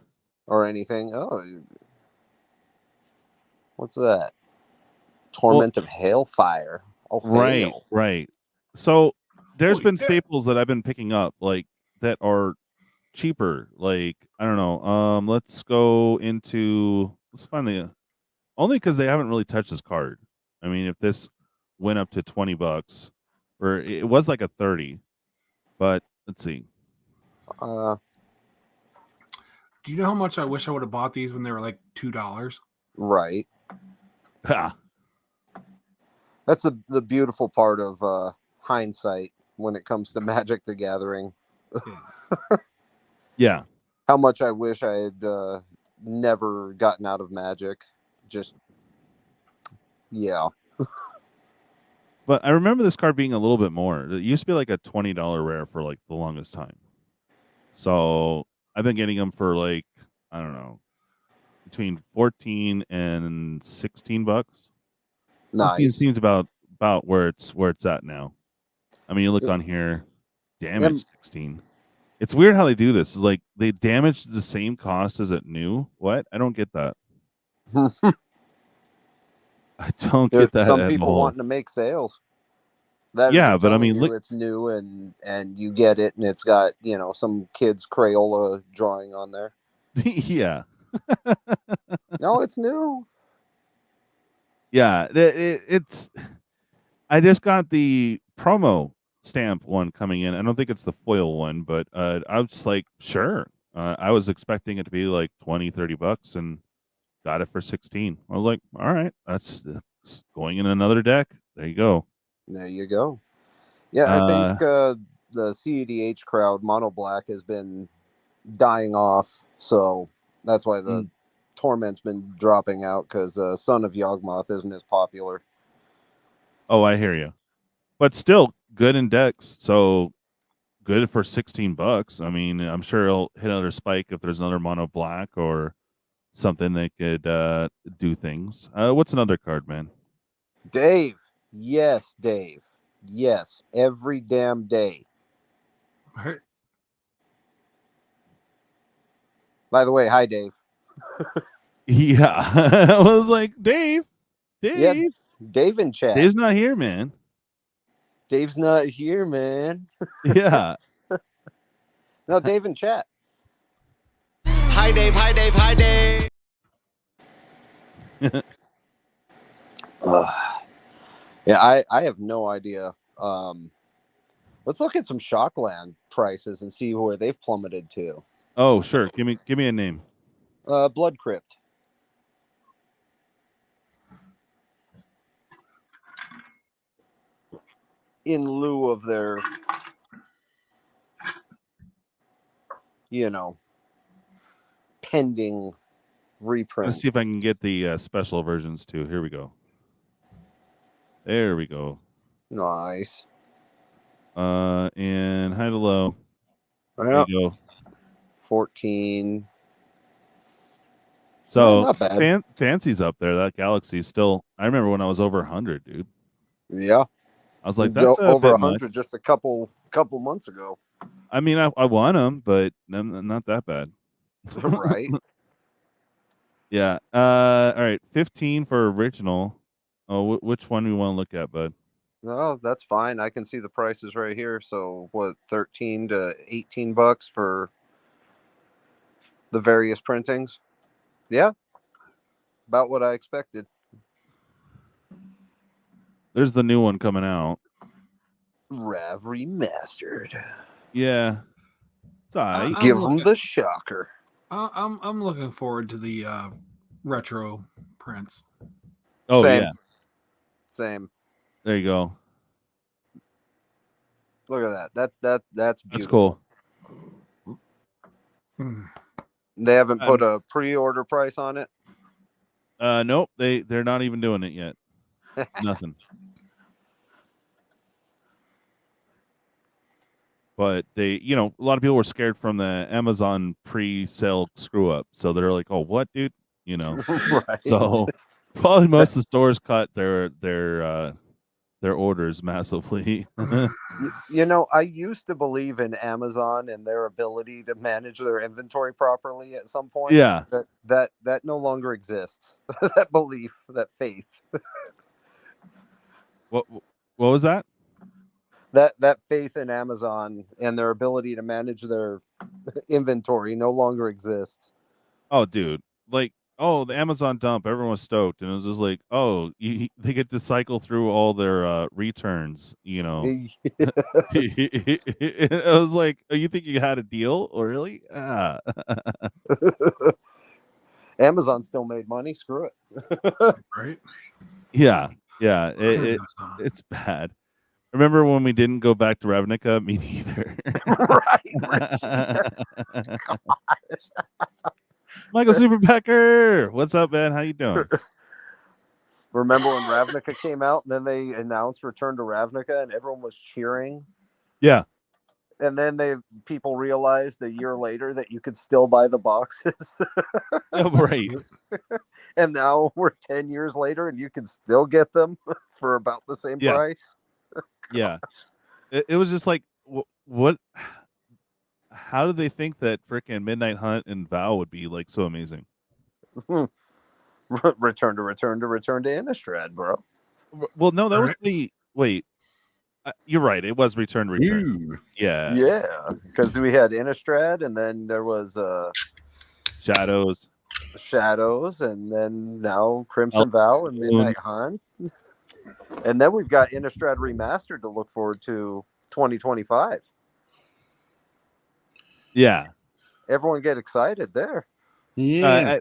Or anything. Oh, what's that? Torment of Hailfire. Oh, right. So there's been staples that I've been picking up, like that are cheaper. Like I don't know. Let's find the only because they haven't really touched this card. I mean, if this went up to $20, or it was like a 30, but let's see. Do you know how much I wish I would have bought these when they were like $2? Right. Ha. That's the beautiful part of hindsight when it comes to Magic the Gathering. Yeah. How much I wish I had never gotten out of Magic. Just, yeah. But I remember this card being a little bit more. It used to be like a $20 rare for like the longest time. So I've been getting them for like, I don't know, between 14 and $16. Nice. It seems about where it's at now. I mean, you look on here, damage 16. It's weird how they do this. It's like they damage the same cost as it new. What? I don't get that. I don't get that. Some people wanting to make sales. But I mean, look, it's new and you get it, and it's got some kid's Crayola drawing on there. Yeah. No, it's new. Yeah, it's. I just got the promo stamp one coming in. I don't think it's the foil one, but I was like, sure. I was expecting it to be like $20-$30 and got it for 16. I was like, all right, that's going in another deck. There you go. There you go. Yeah, I think the CEDH crowd, mono black, has been dying off, so that's why the Torment's been dropping out, because Son of Yawgmoth isn't as popular. Oh, I hear you. But still good in decks, so good for $16. I mean, I'm sure it'll hit another spike if there's another mono black or something that could do things. What's another card, man? Dave. Yes, Dave. Yes, every damn day. Right. By the way, hi, Dave. Yeah. I was like, Dave. Yeah, Dave in chat. Dave's not here, man. Dave's not here, man. Yeah. No, Dave in chat. Hi, Dave. Hi, Dave. Hi, Dave. Yeah, I have no idea. Let's look at some Shockland prices and see where they've plummeted to. Oh, sure. Give me a name. Blood Crypt. In lieu of their, pending reprint. Let's see if I can get the special versions too. Here we go. There we go. Nice. And high to low. There you go. 14. So not bad. Fancy's up there. That Galaxy still. I remember when I was over 100, dude. Yeah. I was like, that's over 100 much. just a couple months ago. I mean, I won them, but not that bad. Right. Yeah. All right. 15 for original. Oh, which one do we want to look at, bud? No, that's fine. I can see the prices right here. So what, 13 to 18 bucks for the various printings? Yeah. About what I expected. There's the new one coming out. Rav Remastered. Yeah. It's all right. Give them the shocker. I'm looking forward to the retro prints. Oh, Same. yeah. Same. There you go. Look at that. That's beautiful. That's cool. They haven't put a pre-order price on it. Nope. They're not even doing it yet. Nothing. But they, a lot of people were scared from the Amazon pre-sale screw up. So they're like, "Oh, what, dude?" Right. So probably most of the stores cut their orders massively. I used to believe in Amazon and their ability to manage their inventory properly at some point. Yeah. That no longer exists. That belief, that faith. What was that? That faith in Amazon and their ability to manage their inventory no longer exists. Oh, dude. Like, the Amazon dump, everyone was stoked. And it was just like, they get to cycle through all their returns, Yes. I was like, oh, you think you had a deal? Or really? Amazon still made money. Screw it. Right? Yeah. Yeah. It's bad. Remember when we didn't go back to Ravnica? Me neither. Right. Michael Superpecker, what's up, man? How you doing? Remember when Ravnica came out and then they announced Return to Ravnica and everyone was cheering? Yeah. And then people realized a year later that you could still buy the boxes. Oh, right. And now we're 10 years later and you can still get them for about the same price. Yeah. It was just like, what? How did they think that freaking Midnight Hunt and Vow would be like so amazing? Return to Innistrad, bro. Well, no, that was the wait. You're right. It was Return to Return. Yeah. Yeah, because we had Innistrad, and then there was Shadows, and then now Crimson Vow and Midnight Hunt, and then we've got Innistrad Remastered to look forward to 2025. Yeah. Everyone get excited there. Yeah.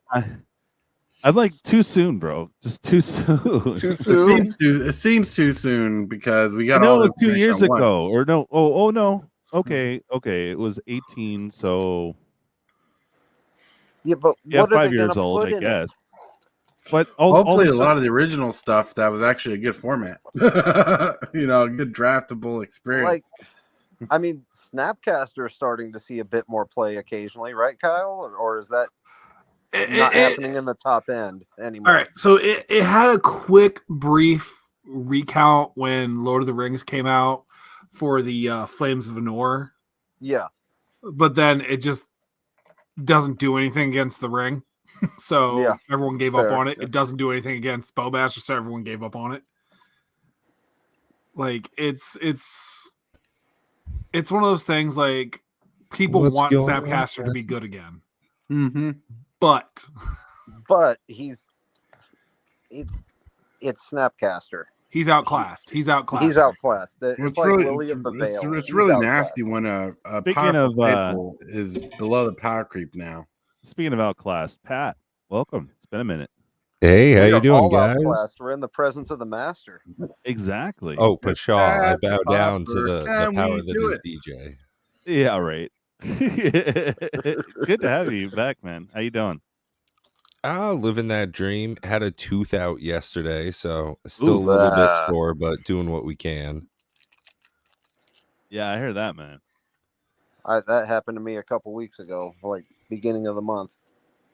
I'm like too soon, bro. Just too soon. Too soon. It seems too soon because we got all. No, it was 2 years ago, or no? Oh no. Okay. It was 18. So yeah, but what 5 years old, I guess. But hopefully, a lot of the original stuff that was actually a good format. A good draftable experience. I mean, Snapcaster is starting to see a bit more play occasionally, right, Kyle? Or is that not happening in the top end anymore? All right, so it had a quick, brief recount when Lord of the Rings came out for the Flames of Anor. Yeah. But then it just doesn't do anything against the ring. So everyone gave up on it. It doesn't do anything against Spellmaster, so everyone gave up on it. Like, it's one of those things, like, people want Snapcaster to be good again. Mm-hmm. But it's It's Snapcaster. He's outclassed. He's outclassed. He's outclassed. It's It's like really, Lily of the Vale. it's He's really outclassed. nasty when a Speaking powerful of, staple is below the power creep now. Speaking of outclassed, Pat, welcome. It's been a minute. Hey, how We you are doing, all guys? outclassed. We're in the presence of the master. Exactly. Oh, Pshaw, I Pat bow the down to Popper, the can power we that do is it? DJ. Yeah, right. Good to have you back, man. How you doing? Living that dream. Had a tooth out yesterday, so still Ooh. a little bit sore, but doing what we can. Yeah, I hear that, man. That happened to me a couple weeks ago, like beginning of the month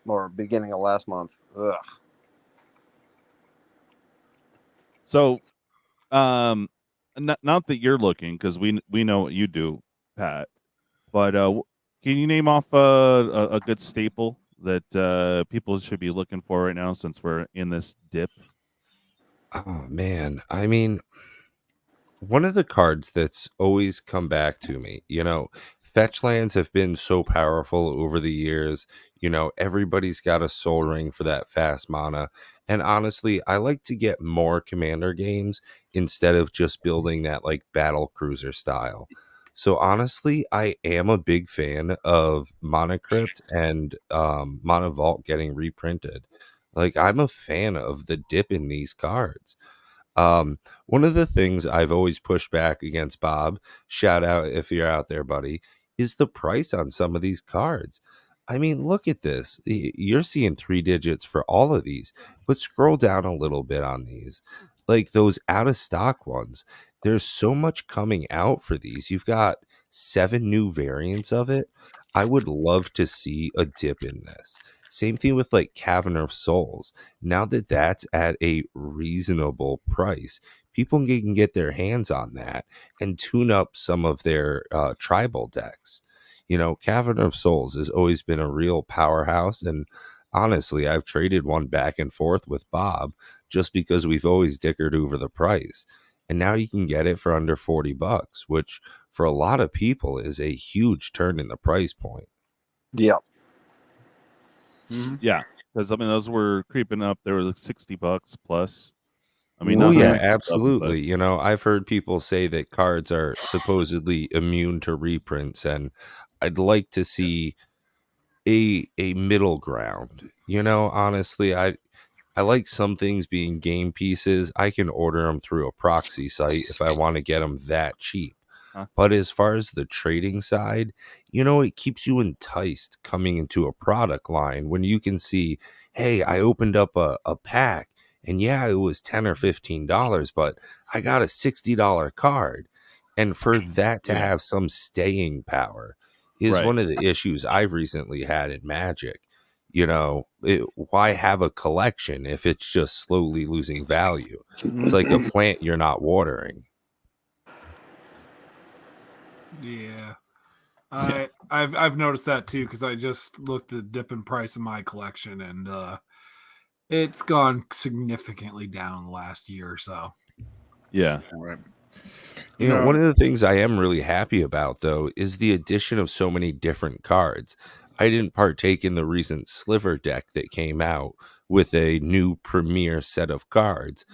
or beginning of last month. Ugh. So, not that you're looking, because we know what you do, Pat. But can you name off a good staple that people should be looking for right now, since we're in this dip? Oh man, I mean, one of the cards that's always come back to me, fetch lands have been so powerful over the years. Everybody's got a soul ring for that fast mana. And honestly, I like to get more commander games instead of just building that like battle cruiser style. So honestly, I am a big fan of Mana Crypt and Mana Vault getting reprinted. Like, I'm a fan of the dip in these cards. One of the things I've always pushed back against, Bob, shout out if you're out there, buddy, is the price on some of these cards. I mean, look at this. You're seeing 3 digits for all of these, but scroll down a little bit on these. Like those out of stock ones, there's so much coming out for these. You've got 7 new variants of it. I would love to see a dip in this. Same thing with like Cavern of Souls. Now that that's at a reasonable price, people can get their hands on that and tune up some of their tribal decks. Cavern of Souls has always been a real powerhouse. And honestly, I've traded one back and forth with Bob just because we've always dickered over the price. And now you can get it for under $40, which for a lot of people is a huge turn in the price point. Yep. Mhm. Yeah, because I mean those were creeping up. They were like $60 plus. I mean, Oh not yeah, that much stuff, absolutely. I've heard people say that cards are supposedly immune to reprints, and I'd like to see a middle ground. Honestly, I like some things being game pieces. I can order them through a proxy site if I want to get them that cheap. Huh? But as far as the trading side, it keeps you enticed coming into a product line when you can see, hey, I opened up a pack and yeah, it was $10 or $15, but I got a $60 card. And for that to have some staying power is Right. one of the issues I've recently had in Magic. Why have a collection if it's just slowly losing value? It's like a plant you're not watering. Yeah. I've noticed that too, because I just looked at the dip in price of my collection, and it's gone significantly down the last year or so. Yeah. Right. One of the things I am really happy about, though, is the addition of so many different cards. I didn't partake in the recent Sliver deck that came out with a new premier set of cards,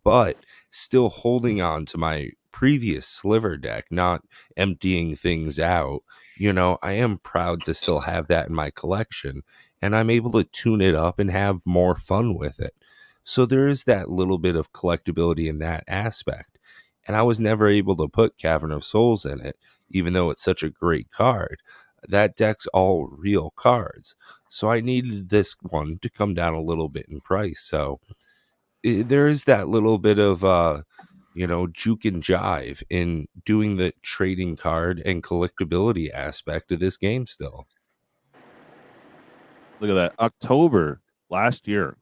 but still holding on to my previous Sliver deck, not emptying things out. I am proud to still have that in my collection, and I'm able to tune it up and have more fun with it. So there is that little bit of collectability in that aspect. And I was never able to put Cavern of Souls in it, even though it's such a great card. That deck's all real cards. So I needed this one to come down a little bit in price. So there is that little bit of, juke and jive in doing the trading card and collectability aspect of this game still. Look at that. October last year.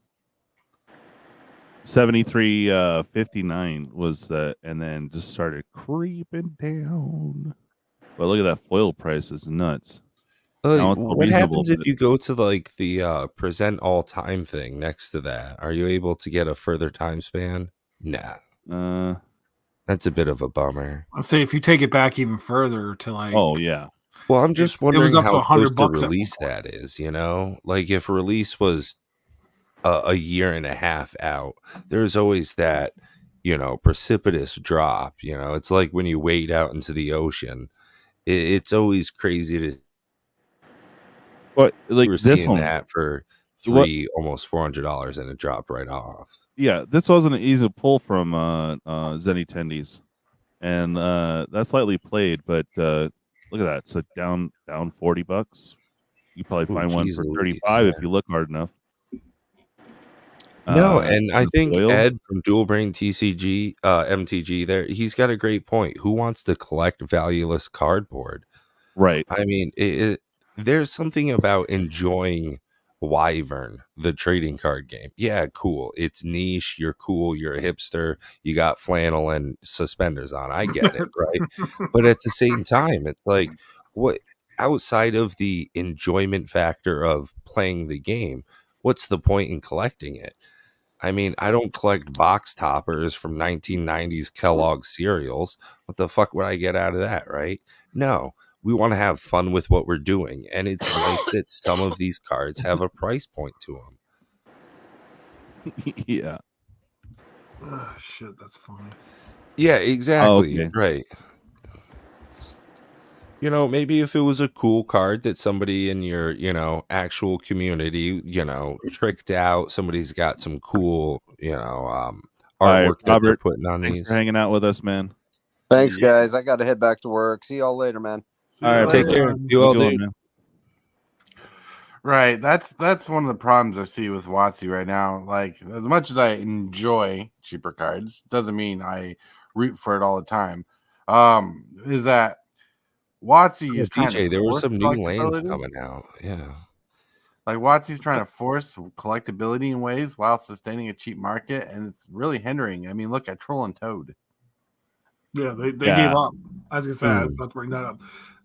73.59 was that, and then just started creeping down. But look at that foil price is nuts. What happens if you go to like the present all time thing next to that? Are you able to get a further time span? Nah. That's a bit of a bummer. I'd say if you take it back even further to like, oh yeah. Well, I'm just it was wondering up to how close $100 to at one release point. that is. Like if release was, a year and a half out, there's always that, precipitous drop. It's like when you wade out into the ocean. It's always crazy to But like we're this seeing one, that for what? almost $400 and it dropped right off. Yeah, this wasn't an easy pull from Zenny Tendies, and that's slightly played. But look at that, so down $40. You probably Ooh, find one geez for Louise, 35 if yeah. you look hard enough. No, and I The think foil, Ed from Dual Brain TCG, MTG, there, he's got a great point. Who wants to collect valueless cardboard? right? I mean, there's something about enjoying Wyvern, the trading card game. Yeah, cool. It's niche. You're cool. You're a hipster. You got flannel and suspenders on. I get it, right? But at the same time, it's like, what outside of the enjoyment factor of playing the game, what's the point in collecting it? I mean, I don't collect box toppers from 1990s Kellogg cereals. What the fuck would I get out of that, right? No, we want to have fun with what we're doing. And it's nice that some of these cards have a price point to them. Yeah. Oh, shit, that's funny. Yeah, exactly. Okay. Right. Maybe if it was a cool card that somebody in your, actual community, tricked out, somebody's got some cool, All artwork right, that they're Robert, putting on thanks these. for hanging out with us, man. Thanks, guys. I got to head back to work. See y'all later, man. All right, Take brother. care. You all, dude. Man. Right. That's one of the problems I see with WotC right now. Like, as much as I enjoy cheaper cards, doesn't mean I root for it all the time. Is that WotC is trying DJ, to there were force some new lands collectability? coming out. Yeah. Like, WotC's trying to force collectability in ways while sustaining a cheap market, and it's really hindering. I mean, look at Troll and Toad. Yeah, they gave up. I was gonna say, I was about to bring that up.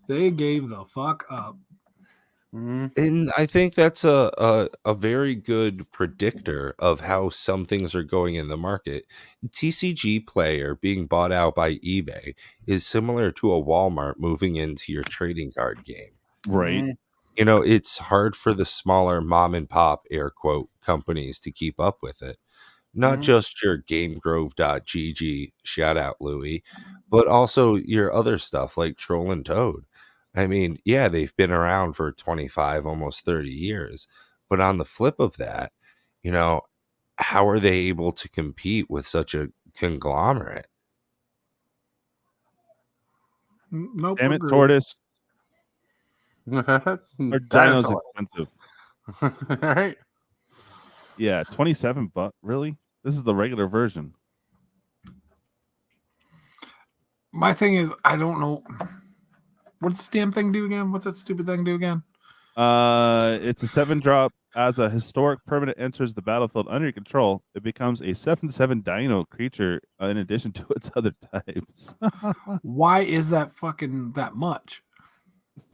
They gave the fuck up. And I think that's a very good predictor of how some things are going in the market. TCG Player being bought out by eBay is similar to a Walmart moving into your trading card game. Right. It's hard for the smaller mom and pop, air quote, companies to keep up with it. Not just your GameGrove.gg, shout out Louie, but also your other stuff like Troll and Toad. I mean, yeah, they've been around for 25, almost 30 years. But on the flip of that, how are they able to compete with such a conglomerate? Nope. Damn it, agreed. Tortoise. Our dino's Dinosaur. expensive. Right? Yeah, $27. Really? This is the regular version. My thing is, I don't know. What's this damn thing do again? What's that stupid thing do again? It's a 7-drop. As a historic permanent enters the battlefield under your control, it becomes a 7/7 dino creature in addition to its other types. Why is that fucking that much?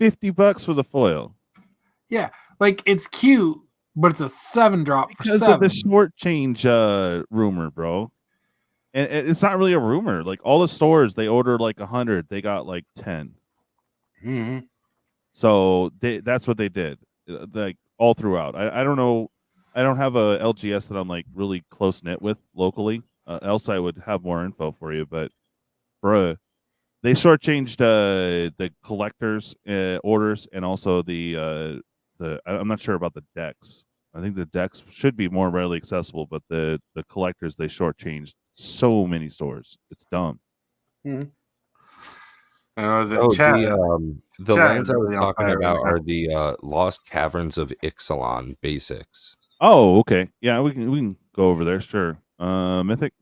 $50 for the foil. Yeah, like it's cute, but it's a 7-drop for Because 7. of the short change rumor, bro. And it's not really a rumor. Like all the stores, they ordered like 100, they got like 10. So that's what they did, like all throughout. I don't know. I don't have a LGS that I'm like really close knit with locally. Else I would have more info for you. But, bruh, they shortchanged the collectors orders and also the I'm not sure about the decks. I think the decks should be more readily accessible, but the collectors they shortchanged so many stores. It's dumb. The lands I was talking about are the Lost Caverns of Ixalan basics. Oh, okay. Yeah, we can go over there, sure. Mythic.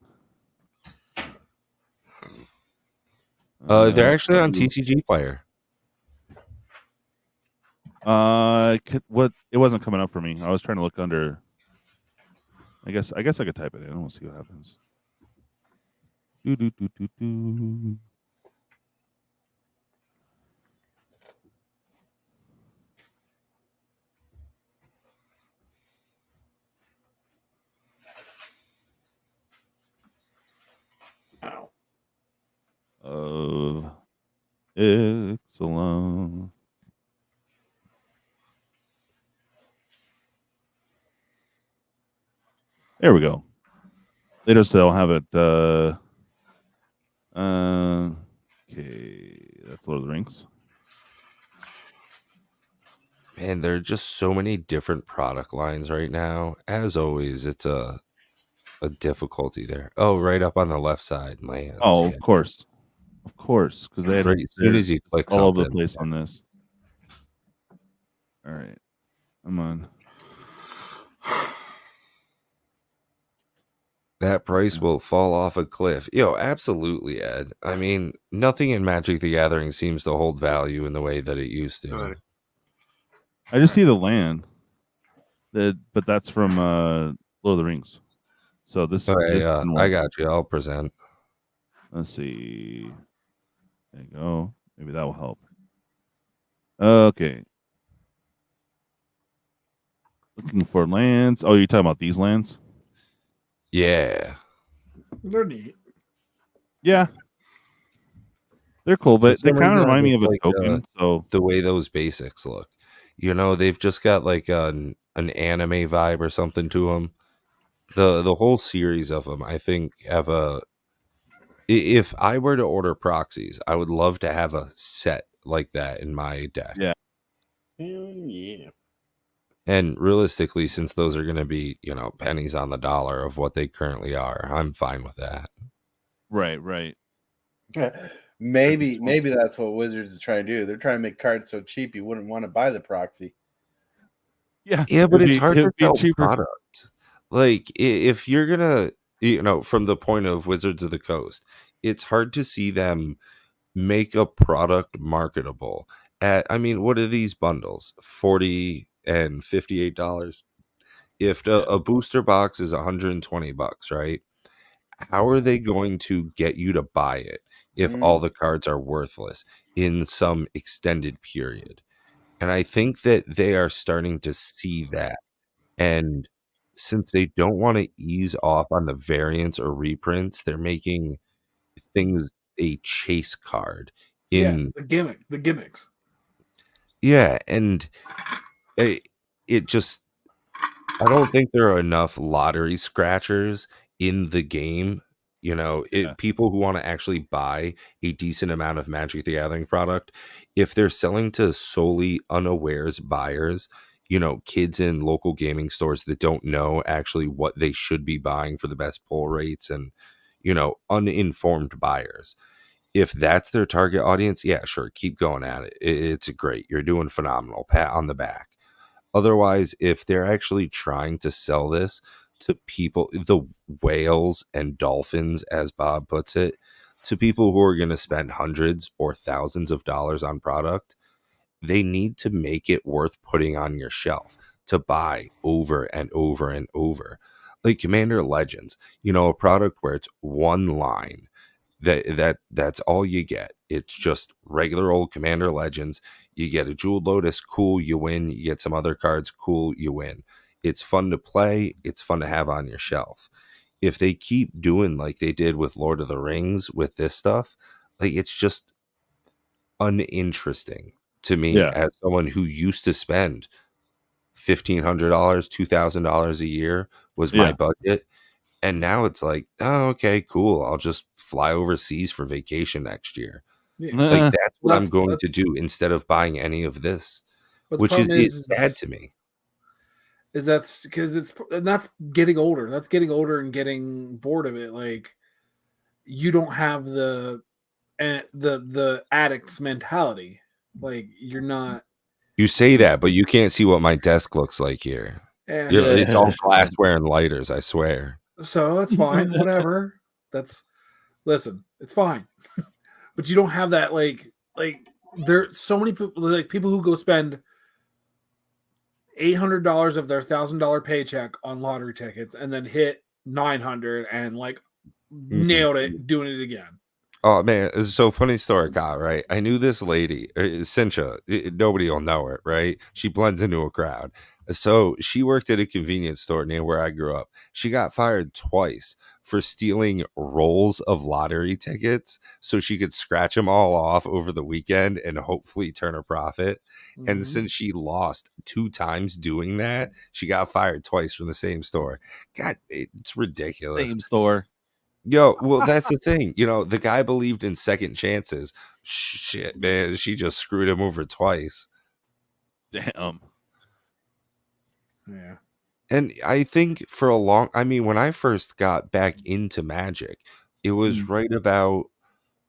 They're actually on TCG Player. What? It wasn't coming up for me. I was trying to look under. I guess I could type it in. We'll see what happens. Do. Of Ixalan. There we go. They just don't have it. Okay, that's Lord of the Rings. And there are just so many different product lines right now. As always, it's a difficulty there. Oh, right up on the left side, lands. Oh, Yeah. of course, because Right as soon as you click all over the something. place on this. All right, I'm on. That price will fall off a cliff. Yo, absolutely, Ed. I mean, nothing in Magic the Gathering seems to hold value in the way that it used to. I just see the land, but that's from Lord of the Rings. So this. Okay, this I got you. I'll present. Let's see. There you go. Maybe that will help. Okay. Looking for lands. Oh, you're talking about these lands? Yeah. They're neat. Yeah. They're cool, but they some kind of reason, I remind me just of a like, token. So the way those basics look, you know, they've just got like an anime vibe or something to them. The whole series of them, I think, have a. If I were to order proxies, I would love to have a set like that in my deck. yeah. Hell yeah. And realistically, since those are going to be, you know, pennies on the dollar of what they currently are, I'm fine with that. Right, right. Maybe that's what Wizards is trying to do. They're trying to make cards so cheap you wouldn't want to buy the proxy. Yeah. Yeah, but It'd it's be- hard to it'd be sell cheaper. product. Like, if you're going to, you know, from the point of Wizards of the Coast, it's hard to see them make a product marketable at, I mean, what are these bundles? $40 and $58. If a booster box is $120, right? How are they going to get you to buy it if all the cards are worthless in some extended period? And I think that they are starting to see that. And since they don't want to ease off on the variants or reprints, they're making things a chase card in The gimmicks. yeah, and it just I don't think there are enough lottery scratchers in the game. You know, people who want to actually buy a decent amount of Magic the Gathering product, if they're selling to solely unawares buyers, you know, kids in local gaming stores that don't know actually what they should be buying for the best pull rates and, you know, uninformed buyers. If that's their target audience, yeah, sure, keep going at it. It's great. You're doing phenomenal. Pat on the back. Otherwise, if they're actually trying to sell this to people, the whales and dolphins, as Bob puts it, to people who are going to spend hundreds or thousands of dollars on product, they need to make it worth putting on your shelf to buy over and over and over. Like Commander Legends, you know, a product where it's one line. That's all you get. It's just regular old Commander Legends. You get a Jeweled Lotus, cool, you win. You get some other cards, cool, you win. It's fun to play. It's fun to have on your shelf. If they keep doing like they did with Lord of the Rings with this stuff, like it's just uninteresting to me as someone who used to spend $1,500, $2,000 a year was my budget. And now it's like, oh, okay, cool. I'll just fly overseas for vacation next year. Yeah. Like that's what I'm going to do instead of buying any of this, which is sad to me. Is that's because that's getting older. That's getting older and getting bored of it. Like you don't have the addict's mentality. Like you're not. You say that, but you can't see what my desk looks like here. Yeah. It's all glassware and lighters, I swear. So that's fine. Whatever. Listen, it's fine. But you don't have that like there's so many people like people who go spend $800 of their $1,000 paycheck on lottery tickets and then hit 900 and like nailed it doing it again. Oh man, it's so funny story, God, right? I knew this lady, Cynthia. Nobody will know her, right? She blends into a crowd. So she worked at a convenience store near where I grew up. She got fired twice for stealing rolls of lottery tickets so she could scratch them all off over the weekend and hopefully turn a profit. And Mhm. since she lost 2 times doing that, she got fired twice from the same store. God, it's ridiculous. Same store. Yo, well, that's the thing. The guy believed in second chances. Shit, man, she just screwed him over twice. Damn. Yeah. And I think when I first got back into Magic, it was right about,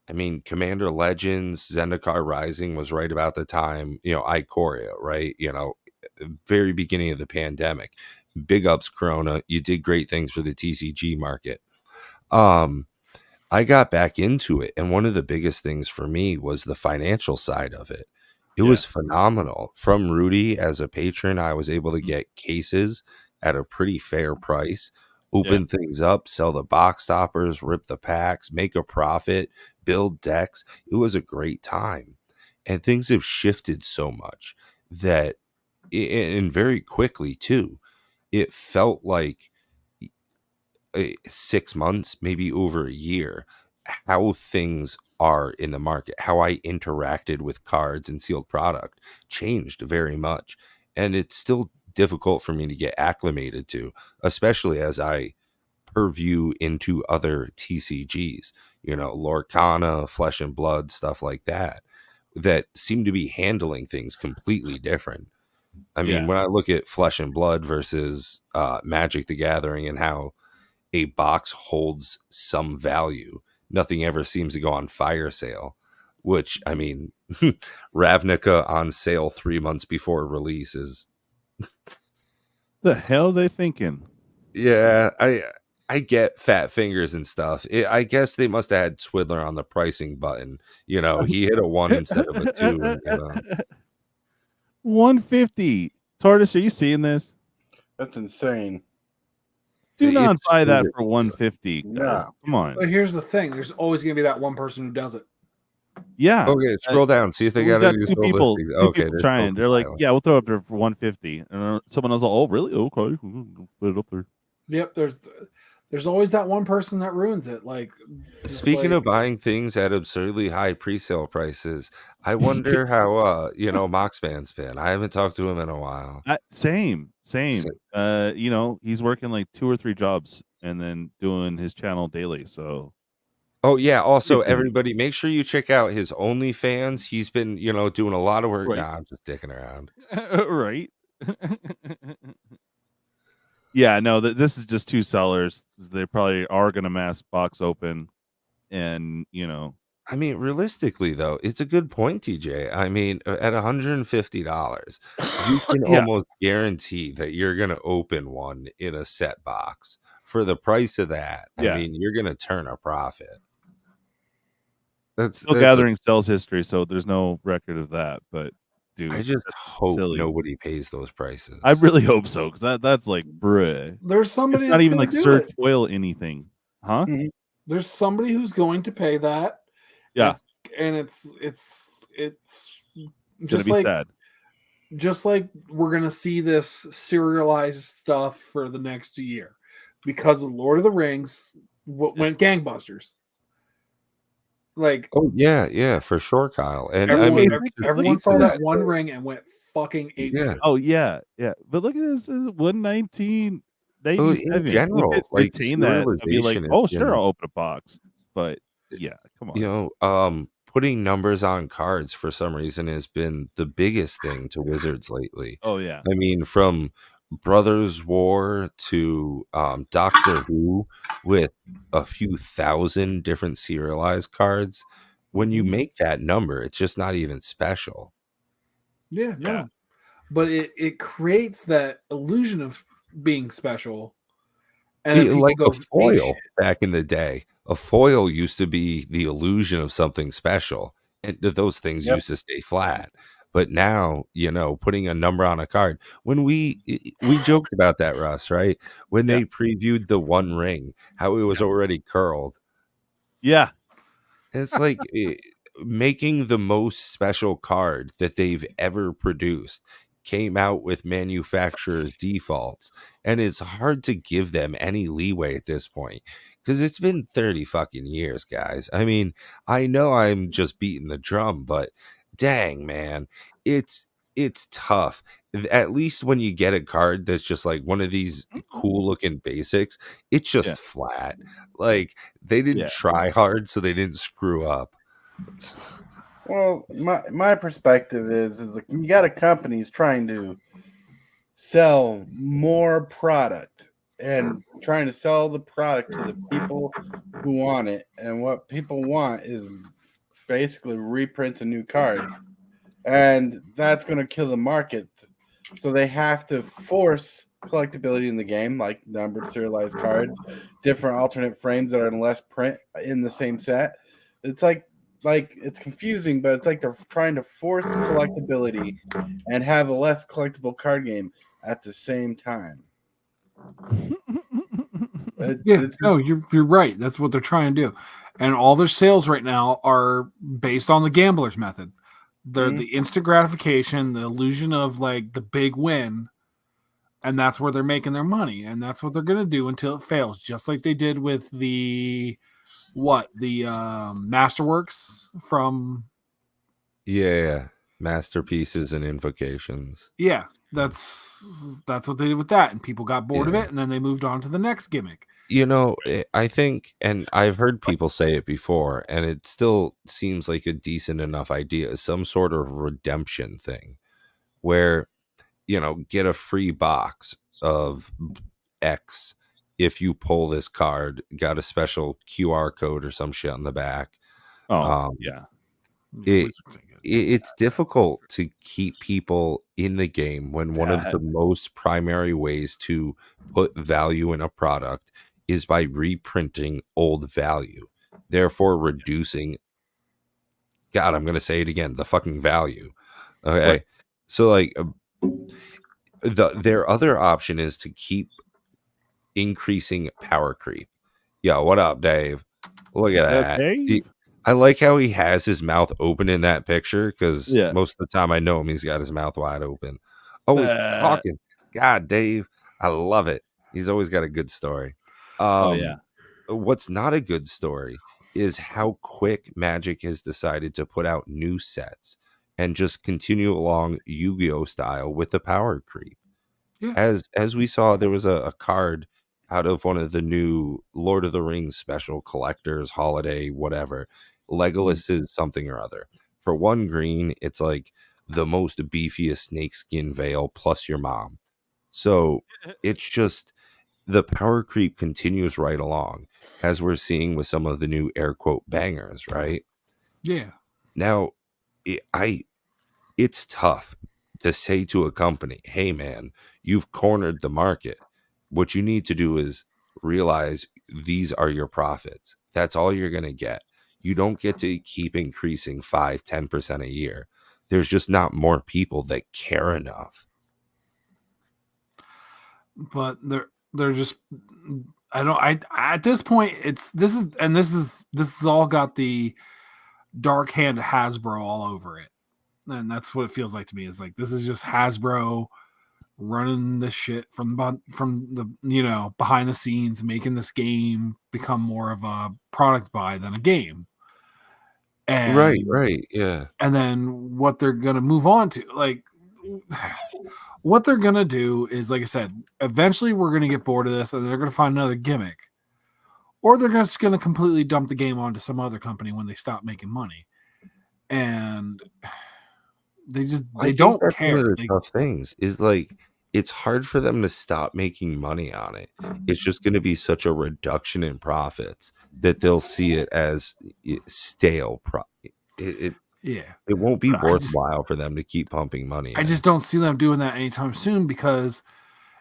Commander Legends, Zendikar Rising was right about the time, Ikoria, right? Very beginning of the pandemic. Big ups, Corona. You did great things for the TCG market. I got back into it, and one of the biggest things for me was the financial side of it. It was phenomenal. From Rudy, as a patron, I was able to get cases at a pretty fair price, open things up, sell the box toppers, rip the packs, make a profit, build decks. It was a great time. And things have shifted so much that, and very quickly too, it felt like 6 months, maybe over a year, how things are in the market, how I interacted with cards and sealed product changed very much. And it's still difficult for me to get acclimated to, especially as I purview into other TCGs, Lorcana, Flesh and Blood, stuff like that seem to be handling things completely different. When I look at Flesh and Blood versus Magic the Gathering and how a box holds some value, nothing ever seems to go on fire sale, which Ravnica on sale 3 months before release is The hell they thinking? Yeah, I get fat fingers and stuff. I guess they must have had Twiddler on the pricing button. He hit a 1 instead of a 2. 150. Tortoise, are you seeing this? That's insane. Do not It's buy that ridiculous. for 150. Guys. No. Come on. But here's the thing: there's always going to be that one person who does it. Yeah. Okay, scroll down. See if they We got got any two sold people, listings. two Okay, people there's trying. no They're like, compiler. yeah, we'll throw it up there for 150. And someone else, oh, really? Okay, put it up there. Yep. There's always that one person that ruins it. Like, Speaking of buying things at absurdly high pre-sale prices, I wonder how Moxman's been. I haven't talked to him in a while. Same. He's working like 2 or 3 jobs and then doing his channel daily. So Oh yeah, also busy. everybody make sure you check out his OnlyFans. He's been, doing a lot of work. Right. Nah, I'm just dicking around. Right. Yeah, no, this is just 2 sellers. They probably are going to mass box open, and Realistically though, it's a good point, TJ. At $150, you can Yeah. almost guarantee that you're gonna open one in a set box. For the price of that, Yeah. you're gonna turn a profit. That's Still gathering sales history, so there's no record of that. But dude, I just that's hope silly. nobody pays those prices. I really hope so, because that's like, bruh. there's somebody It's not that's even gonna like do search it. foil anything, huh? There's somebody who's going to pay that. Yeah, It's gonna just be like sad. just like we're gonna see this serialized stuff for the next year because of Lord of the Rings went gangbusters. Like, oh yeah, for sure, Kyle. And everyone saw that one ring and went fucking ape Yeah. shit. Oh yeah. But look at this. This is 119, in 97. general, Look at like, retain that. I'd be like, serialization oh is, sure, I'll open a box. But yeah, come on. putting numbers on cards for some reason has been the biggest thing to Wizards lately. Oh yeah. From Brothers War to Doctor Who with a few thousand different serialized cards. When you make that number, it's just not even special. Yeah, no. But it creates that illusion of being special. And then people Like go a ape foil shit. back in the day. A foil used to be the illusion of something special, and those things used to stay flat. But now, putting a number on a card. When we joked about that, Russ, right? When they previewed the One Ring, how it was already curled. Yeah. It's like making the most special card that they've ever produced came out with manufacturer's defaults, and it's hard to give them any leeway at this point because it's been 30 fucking years, guys. I mean, I know I'm just beating the drum, but dang, man, it's tough. At least when you get a card that's just like one of these cool looking basics, it's just flat. Like they didn't try hard, so they didn't screw up. Well, my perspective is like you got a company who's trying to sell more product and trying to sell the product to the people who want it, and what people want is basically reprints of new cards, and that's going to kill the market. So they have to force collectability in the game, like numbered serialized cards, different alternate frames that are in less print in the same set. It's like it's confusing, but it's like they're trying to force collectability and have a less collectible card game at the same time. You're right. That's what they're trying to do, and all their sales right now are based on the gambler's method. They're the instant gratification, the illusion of like the big win, and that's where they're making their money, and that's what they're going to do until it fails, just like they did with the Masterworks from Masterpieces and Invocations. Yeah, that's what they did with that, and people got bored of it, and then they moved on to the next gimmick. You know, I think, and I've heard people say it before, and it still seems like a decent enough idea, some sort of redemption thing where, you know, get a free box of X if you pull this card, got a special QR code or some shit on the back. It's difficult to keep people in the game when one of the most primary ways to put value in a product is by reprinting old value, therefore reducing, God, I'm going to say it again, the fucking value. Okay. Right. So like their other option is to keep increasing power creep. Yo, what up, Dave? Look at that. I like how he has his mouth open in that picture because most of the time I know him, he's got his mouth wide open. Oh, he's talking. God, Dave, I love it. He's always got a good story. What's not a good story is how quick Magic has decided to put out new sets and just continue along Yu-Gi-Oh style with the power creep. Yeah. As we saw, there was a card out of one of the new Lord of the Rings special collectors, holiday, whatever. Legolas is something or other. For 1 green, it's like the most beefiest snakeskin veil plus your mom. So it's just the power creep continues right along, as we're seeing with some of the new air quote bangers, right? Yeah. Now, it's tough to say to a company, hey, man, you've cornered the market. What you need to do is realize these are your profits. That's all you're going to get. You don't get to keep increasing 5-10% a year. There's just not more people that care enough. But they're just, at this point, this is all got the dark hand of Hasbro all over it. And that's what it feels like to me. Is like, this is just Hasbro running the shit from the behind the scenes, making this game become more of a product buy than a game. And right, yeah. And then what they're gonna move on to, like, what they're gonna do is, like I said, eventually we're gonna get bored of this, and they're gonna find another gimmick, or they're just gonna completely dump the game onto some other company when they stop making money, and they don't care. One of the tough things is like, it's hard for them to stop making money on it. It's just going to be such a reduction in profits that they'll see it as stale. It won't be worthwhile for them to keep pumping money. I just don't see them doing that anytime soon, because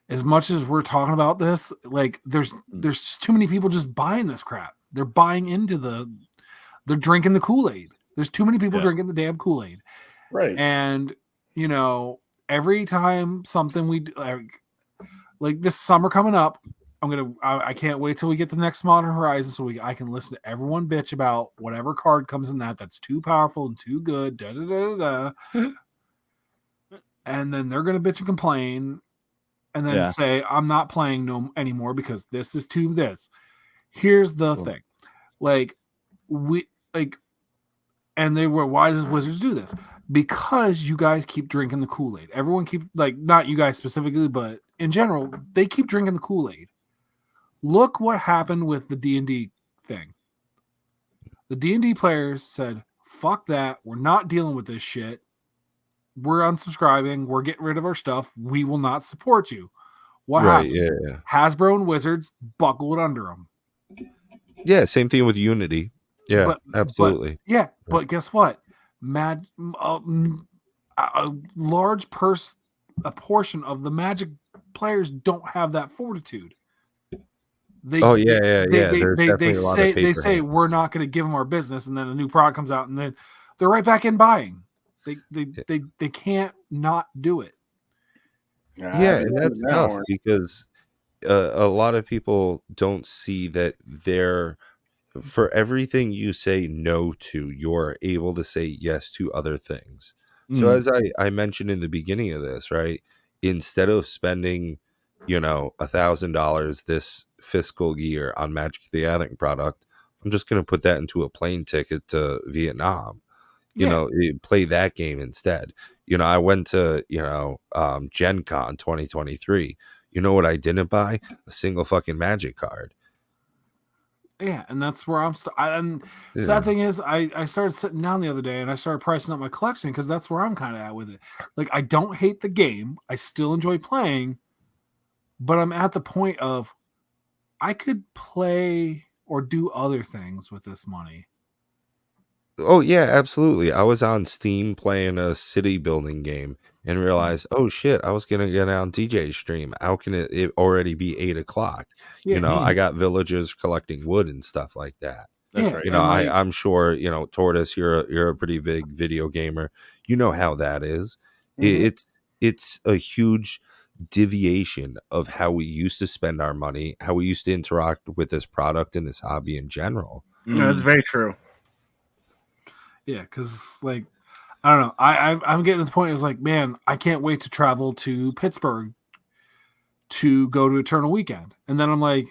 as much as we're talking about this, like there's just too many people just buying this crap. They're buying into they're drinking the Kool-Aid. There's too many people drinking the damn Kool-Aid. Right. And, every time something we like this summer coming up, I can't wait till we get the next Modern Horizon so I can listen to everyone bitch about whatever card comes in that's too powerful and too good. and then they're going to bitch and complain, and then say, I'm not playing no anymore because this is too this. Here's the thing. Like, and they were, why does Wizards do this? Because you guys keep drinking the Kool-Aid. Everyone keep, like, not you guys specifically, but in general, they keep drinking the Kool-Aid. Look what happened with the D&D thing. The D&D players said, fuck that. We're not dealing with this shit. We're unsubscribing. We're getting rid of our stuff. We will not support you. What happened? Yeah. Hasbro and Wizards buckled under them. Yeah, same thing with Unity. Yeah, absolutely. But guess what? A portion of the Magic players don't have that fortitude. They say we're not going to give them our business, and then a new product comes out, and then they're right back in buying. They can't not do it. Yeah, and that's tough because a lot of people don't see that they're, for everything you say no to, you're able to say yes to other things. So as I mentioned in the beginning of this, right, instead of spending, $1,000 this fiscal year on Magic the Gathering product, I'm just going to put that into a plane ticket to Vietnam. Play that game instead. I went to, Gen Con 2023. You know what I didn't buy? A single fucking Magic card. Yeah, and that's where I'm. Sad thing is, I started sitting down the other day and I started pricing up my collection because that's where I'm kind of at with it. Like, I don't hate the game. I still enjoy playing, but I'm at the point of I could play or do other things with this money. Oh, yeah, absolutely. I was on Steam playing a city building game and realized, oh, shit, I was going to get on DJ's stream. How can it already be 8 o'clock? Yeah. I got villagers collecting wood and stuff like that. That's right. I'm sure, Tortoise, you're a pretty big video gamer. You know how that is. It's a huge deviation of how we used to spend our money, how we used to interact with this product and this hobby in general. That's very true. Yeah, because, like, I don't know. I'm getting to the point. It's like, man, I can't wait to travel to Pittsburgh to go to Eternal Weekend. And then I'm like,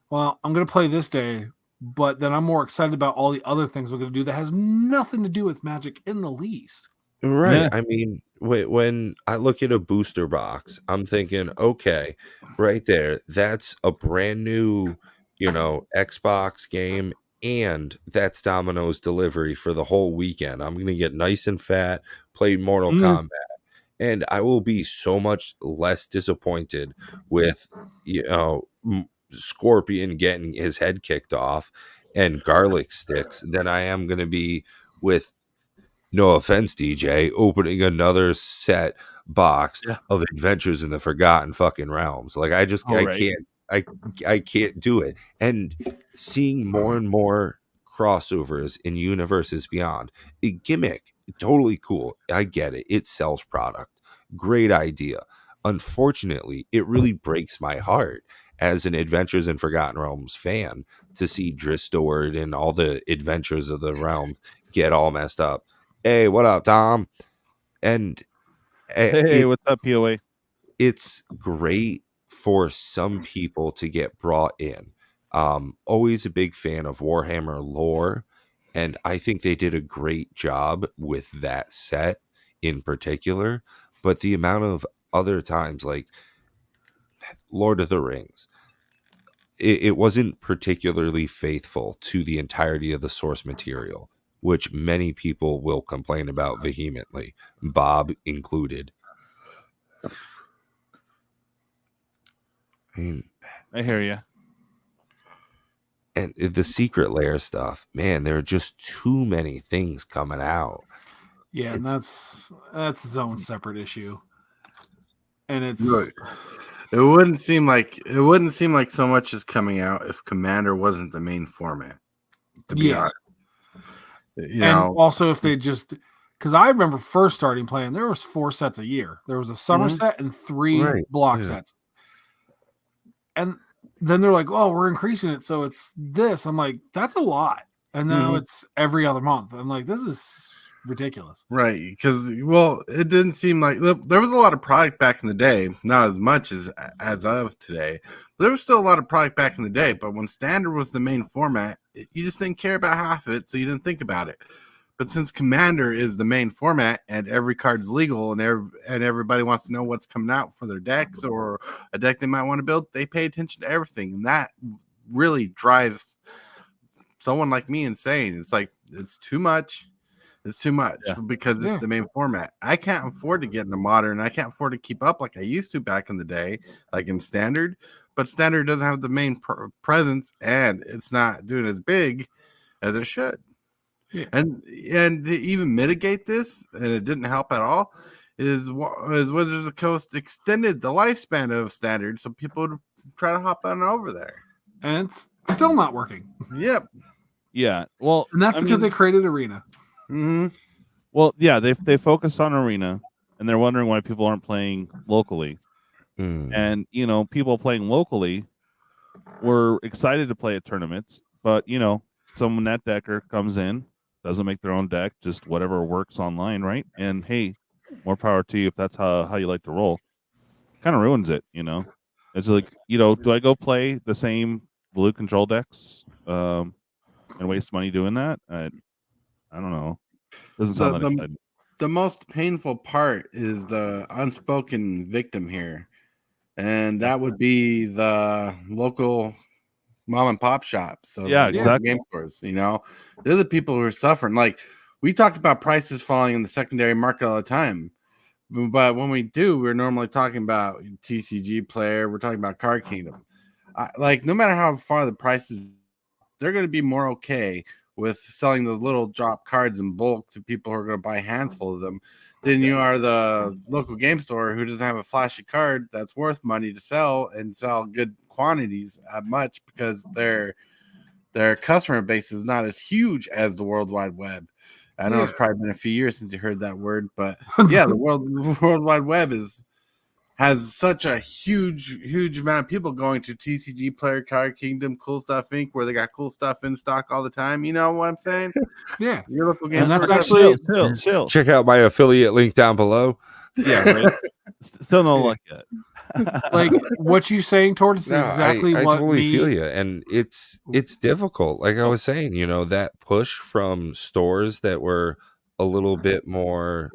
well, I'm going to play this day, but then I'm more excited about all the other things we're going to do that has nothing to do with Magic in the least. Right. Yeah. I mean, when I look at a booster box, I'm thinking, okay, right there, that's a brand new, Xbox game. And that's Domino's delivery for the whole weekend. I'm going to get nice and fat, play Mortal Kombat, and I will be so much less disappointed with, Scorpion getting his head kicked off and garlic sticks than I am going to be with, no offense, DJ, opening another set box of Adventures in the Forgotten fucking Realms. Like, I can't do it. And seeing more and more crossovers in universes beyond, a gimmick, totally cool. I get it. It sells product. Great idea. Unfortunately, it really breaks my heart as an Adventures in Forgotten Realms fan to see Dristord and all the adventures of the realm get all messed up. Hey, what up, Tom? And hey, what's up, POA? It's great for some people to get brought in. Always a big fan of Warhammer lore, and I think they did a great job with that set in particular. But the amount of other times, like Lord of the Rings, it wasn't particularly faithful to the entirety of the source material, which many people will complain about vehemently, Bob included. I hear you. And the secret layer stuff, man, there are just too many things coming out. Yeah, and that's its own separate issue. And it's it wouldn't seem like so much is coming out if Commander wasn't the main format. To be honest, also if they just, because I remember first starting playing, there was 4 sets a year. There was a summer set and 3 block sets. And then they're like, oh, we're increasing it, so it's this. I'm like, that's a lot. And now it's every other month. I'm like, this is ridiculous. Right, because it didn't seem like there was a lot of product back in the day, not as much as of today. There was still a lot of product back in the day, but when Standard was the main format, you just didn't care about half of it, so you didn't think about it. But since Commander is the main format and every card's legal and everybody wants to know what's coming out for their decks or a deck they might want to build, they pay attention to everything, and that really drives someone like me insane. It's like it's too much. It's too much because it's the main format. I can't afford to get into Modern. I can't afford to keep up like I used to back in the day, like in Standard. But Standard doesn't have the main presence, and it's not doing as big as it should. Yeah. And to even mitigate this, and it didn't help at all, is Wizards of the Coast extended the lifespan of Standard, so people would try to hop on over there. And it's still not working. Yep. Yeah. Well, and that's because they created Arena. Mm-hmm. Well, yeah, they focus on Arena, and they're wondering why people aren't playing locally. And people playing locally were excited to play at tournaments, but some net decker comes in, doesn't make their own deck, just whatever works online, right? And hey, more power to you if that's how you like to roll. Kind of ruins it, It's like, do I go play the same blue control decks and waste money doing that? I don't know. Doesn't sound that exciting. The most painful part is the unspoken victim here, and that would be the local mom and pop shops. So exactly. Game stores, they're the people who are suffering. Like we talk about prices falling in the secondary market all the time, but when we do, we're normally talking about TCG player. We're talking about Card Kingdom. No matter how far the prices, they're going to be more okay with selling those little drop cards in bulk to people who are going to buy hands full of them than you are the local game store who doesn't have a flashy card that's worth money to sell and sell good quantities at much because their customer base is not as huge as the World Wide Web. I know it's probably been a few years since you heard that word, but the World Wide Web has such a huge amount of people going to TCG Player, Card Kingdom, Cool Stuff Inc., where they got cool stuff in stock all the time. You know what I'm saying? Yeah. Your local game and store. That's actually chill. Check out my affiliate link down below. Yeah, right. Still no luck yet. Like what you saying towards is exactly I what totally feel you, and it's difficult. Like I was saying, that push from stores that were a little bit more.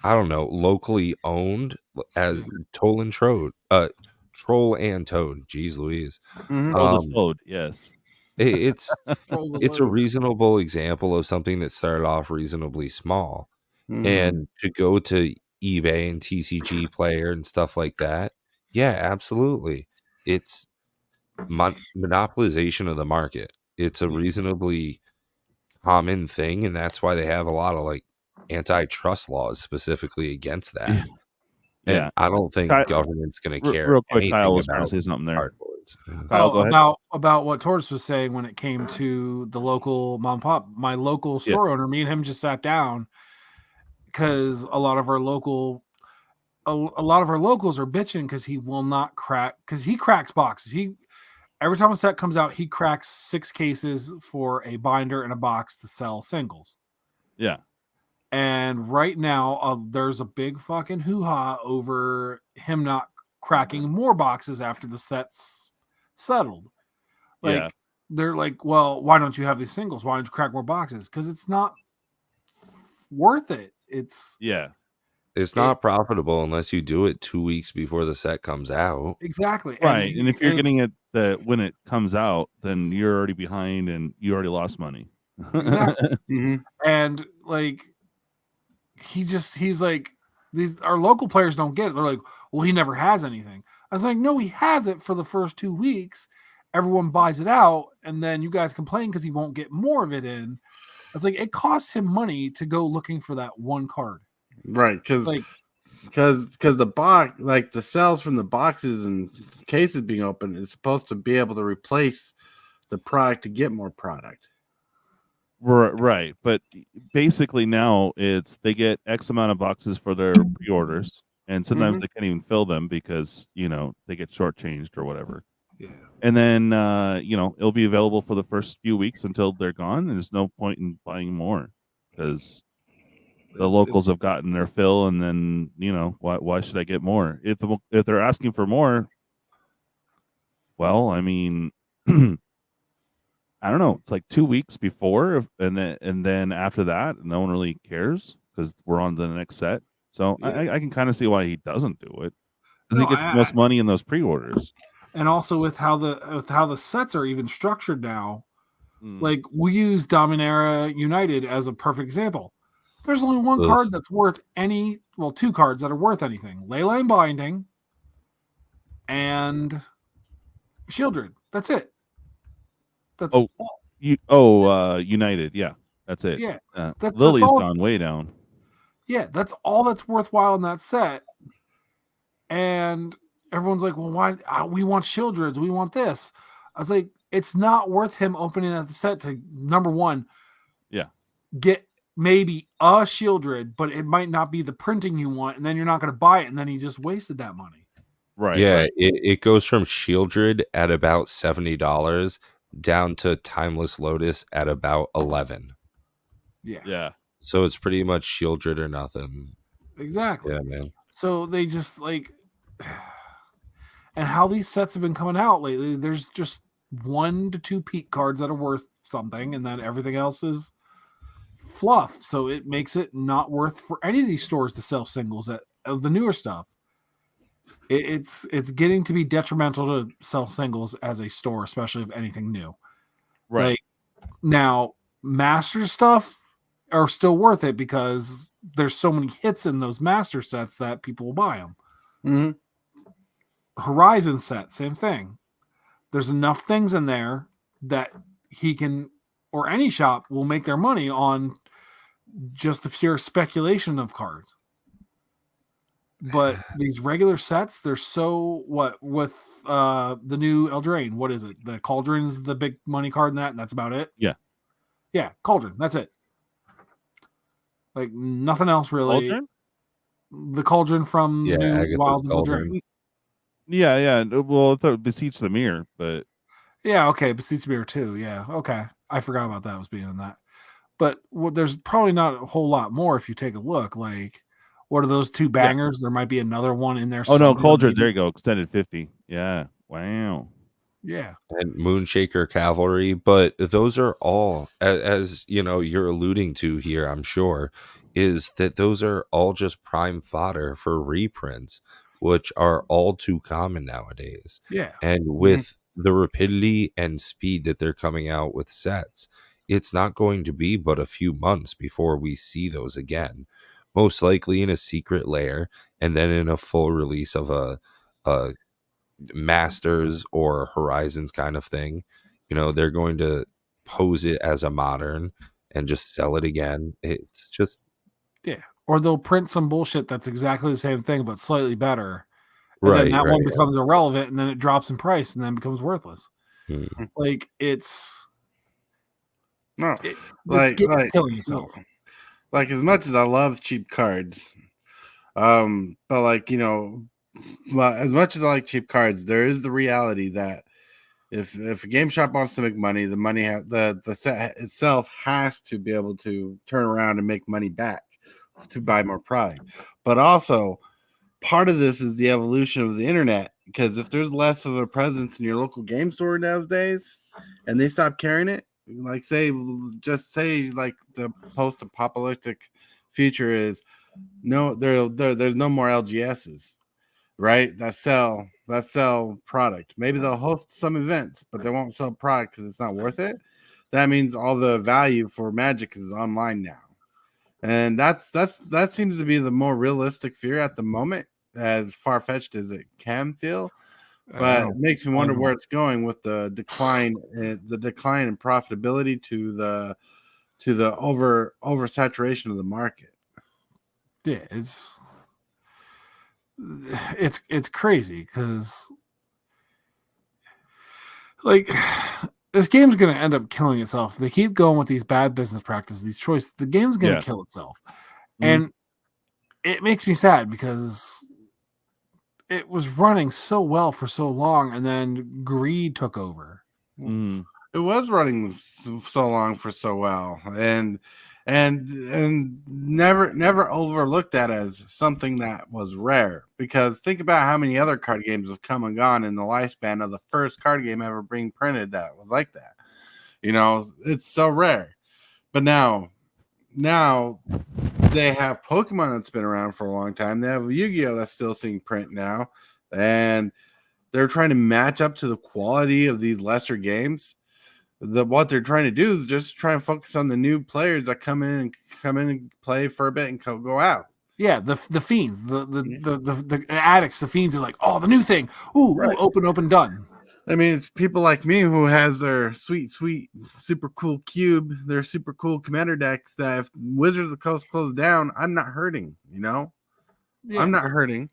I don't know, locally owned as Troll and Toad. Jeez Louise. Toad, yes. It's a reasonable example of something that started off reasonably small. And to go to eBay and TCG Player and stuff like that, yeah, absolutely. It's monopolization of the market. It's a reasonably common thing, and that's why they have a lot of antitrust laws specifically against that. And I don't think government's going to care. Real quick, anything Kyle was about going to say something there. Kyle, go ahead. About what Tortoise was saying when it came to the local mom and pop. My local store owner, me and him just sat down because a lot of our locals are bitching because he will not crack, because he cracks boxes. Every time a set comes out, he cracks 6 cases for a binder and a box to sell singles. Yeah. And right now, there's a big fucking hoo-ha over him not cracking more boxes after the set's settled. They're like, well, why don't you have these singles? Why don't you crack more boxes? Because it's not worth it. It's not profitable unless you do it 2 weeks before the set comes out. Exactly. Right. And if you're getting it when it comes out, then you're already behind and you already lost money. Exactly. And he's like, our local players don't get it. They're like, well, he never has anything. I was like, no, he has it for the first 2 weeks. Everyone buys it out, and then you guys complain because he won't get more of it in. I was like, it costs him money to go looking for that one card. Right, because the box, the sales from the boxes and cases being open is supposed to be able to replace the product to get more product. Right, but basically now it's they get X amount of boxes for their pre-orders, and sometimes they can't even fill them because they get shortchanged or whatever. Yeah, and then it'll be available for the first few weeks until they're gone, and there's no point in buying more. because the locals have gotten their fill, and then why should I get more? If they're asking for more, well, I mean, I don't know. It's like 2 weeks before, and then after that, no one really cares because we're on the next set. So I can kind of see why he doesn't do it, because he gets the most money in those pre-orders. And also with how the sets are even structured now, like we use Dominaria United as a perfect example. There's only one card that's worth two cards that are worth anything: Leyline Binding and Shieldred. That's it. That's United. Yeah, that's it. Yeah, Lily's gone way down. Yeah, that's all that's worthwhile in that set. And everyone's like, well, why? We want Shieldreds. We want this. I was like, it's not worth him opening that set to, number one, get maybe a Shieldred, but it might not be the printing you want, and then you're not going to buy it, and then he just wasted that money. Right. Yeah, right. It goes from Shieldred at about $70 down to Timeless Lotus at about $11. Yeah. So it's pretty much Shieldred or nothing. Exactly. Yeah, man. So they just and how these sets have been coming out lately, there's just 1 to 2 peak cards that are worth something, and then everything else is fluff. So it makes it not worth for any of these stores to sell singles of the newer stuff. It's getting to be detrimental to sell singles as a store, especially if anything new. Right. Like, now, master stuff are still worth it because there's so many hits in those master sets that people will buy them. Mm-hmm. Horizon set, same thing. There's enough things in there that he can, or any shop will make their money on just the pure speculation of cards. But these regular sets, they're so with the new Eldraine. What is it? The Cauldron is the big money card in that, and that's about it. Yeah, Cauldron. That's it. Like nothing else really. Cauldron? The Cauldron from the new Agatha's Wilds of Cauldron. Eldraine. Yeah. Well, I thought Beseech the Mirror, but yeah, okay, Beseech the Mirror too. Yeah, okay. I forgot about that was being in that. But there's probably not a whole lot more if you take a look. Like, what are those 2 bangers? There might be another one in there. Oh no, Cauldron. There you go. Extended 50. Yeah. Wow. Yeah. And Moonshaker Cavalry, but those are all, as you're alluding to here, I'm sure, is that those are all just prime fodder for reprints, which are all too common nowadays. Yeah. And with the rapidity and speed that they're coming out with sets, it's not going to be but a few months before we see those again. Most likely in a secret lair, and then in a full release of a Masters or Horizons kind of thing. They're going to pose it as a modern and just sell it again. It's just or they'll print some bullshit that's exactly the same thing but slightly better, and right. then that right, one becomes irrelevant, and then it drops in price, and then becomes worthless. Like it's killing itself. Like, as much as I love cheap cards, but as much as I like cheap cards, there is the reality that if a game shop wants to make money, the set itself has to be able to turn around and make money back to buy more product. But also, part of this is the evolution of the internet, because if there's less of a presence in your local game store nowadays, and they stop carrying it, like say like the post-apocalyptic future is there's no more LGSs, right? That sell product. Maybe they'll host some events, but they won't sell product because it's not worth it. That means all the value for Magic is online now, and that seems to be the more realistic fear at the moment, as far-fetched as it can feel. But it makes me wonder where it's going with the decline in profitability to the oversaturation of the market. Yeah, it's crazy because like this game's going to end up killing itself. If they keep going with these bad business practices, these choices, the game's going to kill itself. And it makes me sad because it was running so well for so long, and then greed took over. It was running so long for so well, and and never overlook that as something that was rare, because think about how many other card games have come and gone in the lifespan of the first card game ever being printed that was like that. It's so rare. But now they have Pokemon that's been around for a long time. They have Yu-Gi-Oh that's still seeing print now, and they're trying to match up to the quality of these lesser games. What they're trying to do is just try and focus on the new players that come in and play for a bit and go out. Yeah, the fiends, the addicts, the fiends are like, oh, the new thing. Ooh, Right. open, done. I mean, it's people like me who has their sweet, super cool cube, their super cool commander decks that if Wizards of the Coast closed down, I'm not hurting, Yeah. I'm not hurting.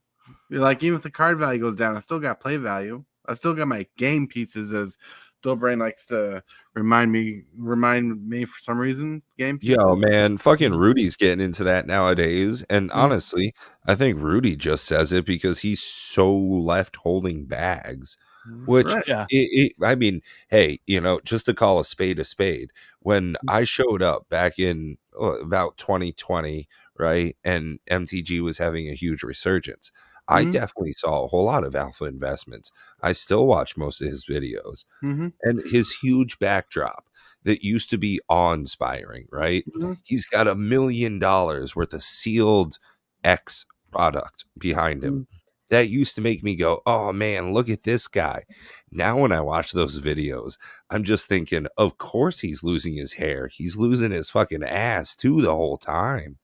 Like, even if the card value goes down, I still got play value. I still got my game pieces, as Brain likes to remind me for some reason. Game pieces. Yo, man, fucking Rudy's getting into that nowadays. And honestly, I think Rudy just says it because he's so left holding bags. Which, Right. I mean, hey, just to call a spade, when I showed up back in about 2020, right, and MTG was having a huge resurgence, I definitely saw a whole lot of alpha investments. I still watch most of his videos. And his huge backdrop that used to be awe-inspiring, right? He's got $1 million worth of sealed X product behind him. That used to make me go, oh man, look at this guy. Now when I watch those videos, I'm just thinking, of course he's losing his hair. He's losing his fucking ass too the whole time.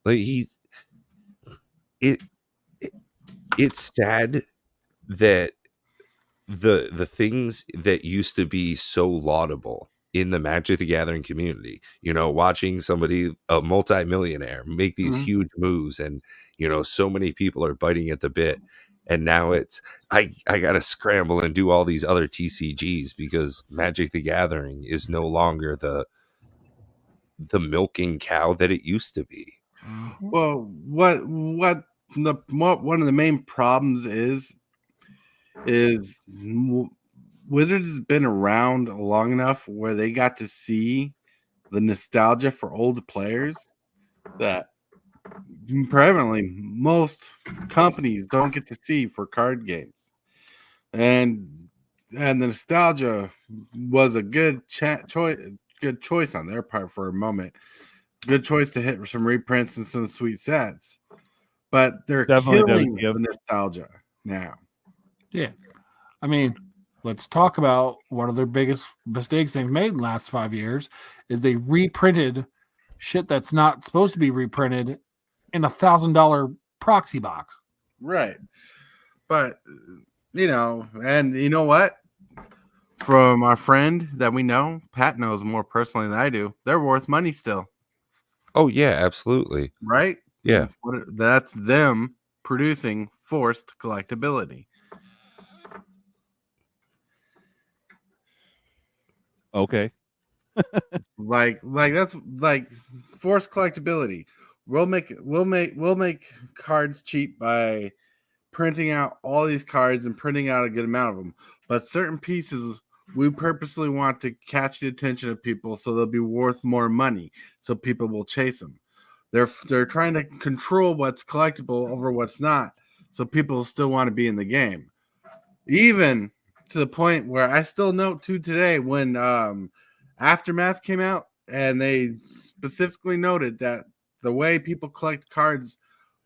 Like it's sad that the things that used to be so laudable in the Magic the Gathering community, watching somebody, a multimillionaire, make these huge moves, and so many people are biting at the bit, and now it's I gotta scramble and do all these other TCGs because Magic the Gathering is no longer the milking cow that it used to be. Well, what one of the main problems is Wizards has been around long enough where they got to see the nostalgia for old players that prevalently most companies don't get to see for card games, and the nostalgia was a good choice on their part for a moment. Good choice to hit some reprints and some sweet sets, but they're killing the nostalgia now. Yeah, I mean, let's talk about one of their biggest mistakes they've made in the last 5 years is they reprinted shit that's not supposed to be reprinted in $1,000 proxy box. Right. But, and you know what? From our friend that we know, Pat knows more personally than I do, they're worth money still. Oh, yeah, absolutely. Right? Yeah. That's them producing forced collectability. Okay. like that's like forced collectability. We'll make cards cheap by printing out all these cards and printing out a good amount of them. But certain pieces we purposely want to catch the attention of people so they'll be worth more money, so people will chase them. They're trying to control what's collectible over what's not, so people still want to be in the game. Even to the point where I still note to today when Aftermath came out and they specifically noted that the way people collect cards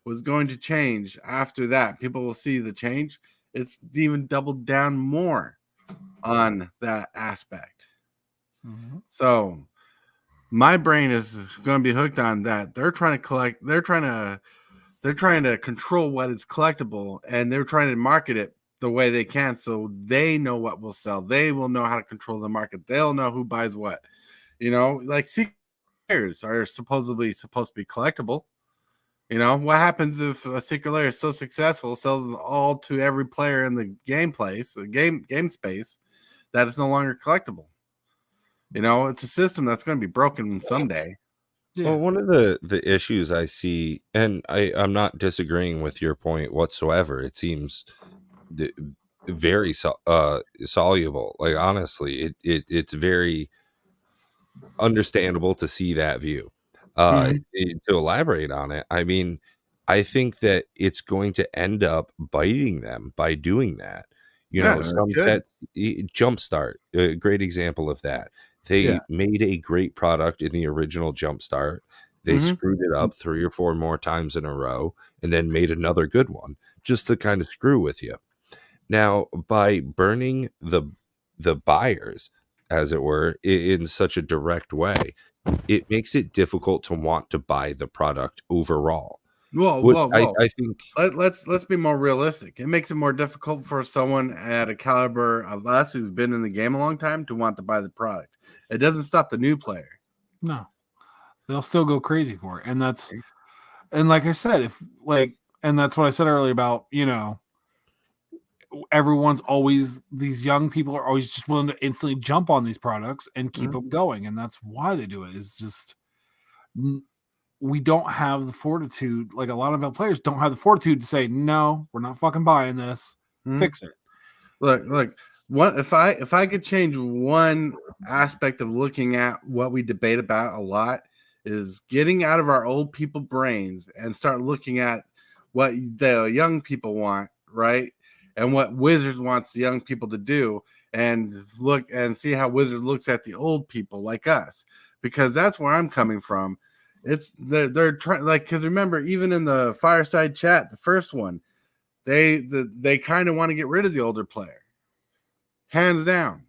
was going to change after that. People will see the change. It's even doubled down more on that aspect. So my brain is going to be hooked on that. They're trying to collect. They're trying to control what is collectible, and they're trying to market it the way they can, so they know what will sell. They will know how to control the market. They'll know who buys what. Like secret layers are supposedly supposed to be collectible. What happens if a secret layer is so successful, sells all to every player in the game space, that it's no longer collectible? It's a system that's going to be broken someday. Yeah. Well, one of the issues I see, and I'm not disagreeing with your point whatsoever. It seems very soluble. Like, honestly, it's very understandable to see that view. To elaborate on it, I mean, I think that it's going to end up biting them by doing that. Yeah, Some good. sets, Jumpstart, a great example of that. They made a great product in the original Jumpstart. They screwed it up 3 or 4 more times in a row and then made another good one just to kind of screw with you. Now, by burning the buyers, as it were, in such a direct way, it makes it difficult to want to buy the product overall. Which I think Let's be more realistic. It makes it more difficult for someone at a caliber of us who's been in the game a long time to want to buy the product. It doesn't stop the new player. No, they'll still go crazy for it, and like I said, and that's what I said earlier about everyone's always, these young people are always just willing to instantly jump on these products and keep them going, and that's why they do it. Is just we don't have the fortitude. Like a lot of our players don't have the fortitude to say, no, we're not fucking buying this. Fix it. Look. What if I could change one aspect of looking at what we debate about a lot is getting out of our old people brains and start looking at what the young people want, right? And what Wizards wants the young people to do, and look and see how Wizards looks at the old people like us, because that's where I'm coming from. It's they're trying, like, because remember, even in the fireside chat, the first one, they kind of want to get rid of the older player, hands down.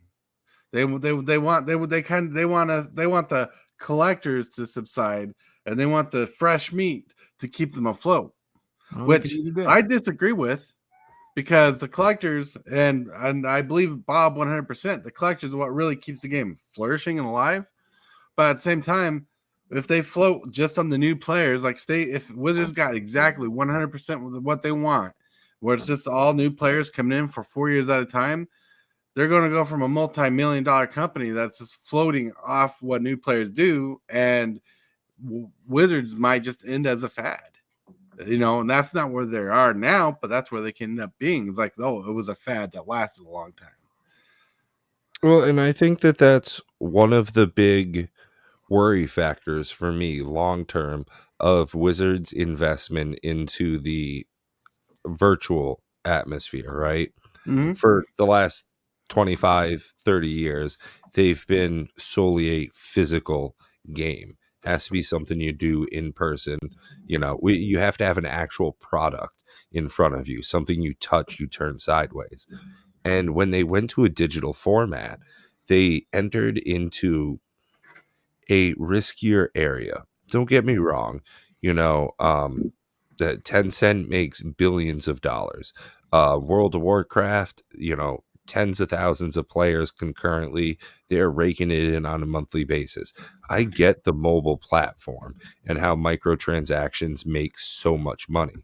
They want the collectors to subside, and they want the fresh meat to keep them afloat, which I disagree with. Because the collectors, and I believe Bob 100%, the collectors are what really keeps the game flourishing and alive. But at the same time, if they float just on the new players, like if Wizards got exactly 100% with what they want, where it's just all new players coming in for 4 years at a time, they're going to go from a multi-million-dollar company that's just floating off what new players do, and Wizards might just end as a fad. And that's not where they are now, but that's where they can end up being. It's like, oh, it was a fad that lasted a long time. Well, and I think that that's one of the big worry factors for me long term of Wizards' investment into the virtual atmosphere, right? For the last 25, 30 years, they've been solely a physical game. Has to be something you do in person. You have to have an actual product in front of you, something you touch, you turn sideways. And when they went to a digital format, they entered into a riskier area. Don't get me wrong, the Tencent makes billions of dollars. World of Warcraft, tens of thousands of players concurrently, they're raking it in on a monthly basis. I get the mobile platform and how microtransactions make so much money.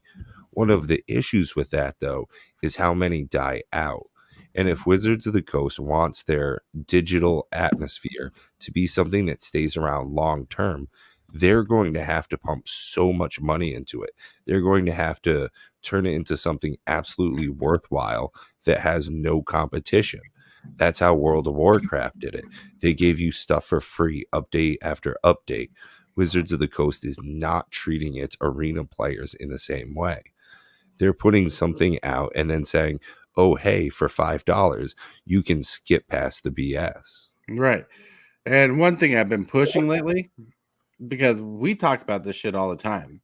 One of the issues with that, though, is how many die out. And if Wizards of the Coast wants their digital atmosphere to be something that stays around long term, they're going to have to pump so much money into it. They're going to have to turn it into something absolutely worthwhile that has no competition. That's how World of Warcraft did it. They gave you stuff for free, update after update. Wizards of the Coast is not treating its arena players in the same way. They're putting something out and then saying, oh, hey, for $5, you can skip past the BS. Right. And one thing I've been pushing lately, because we talk about this shit all the time,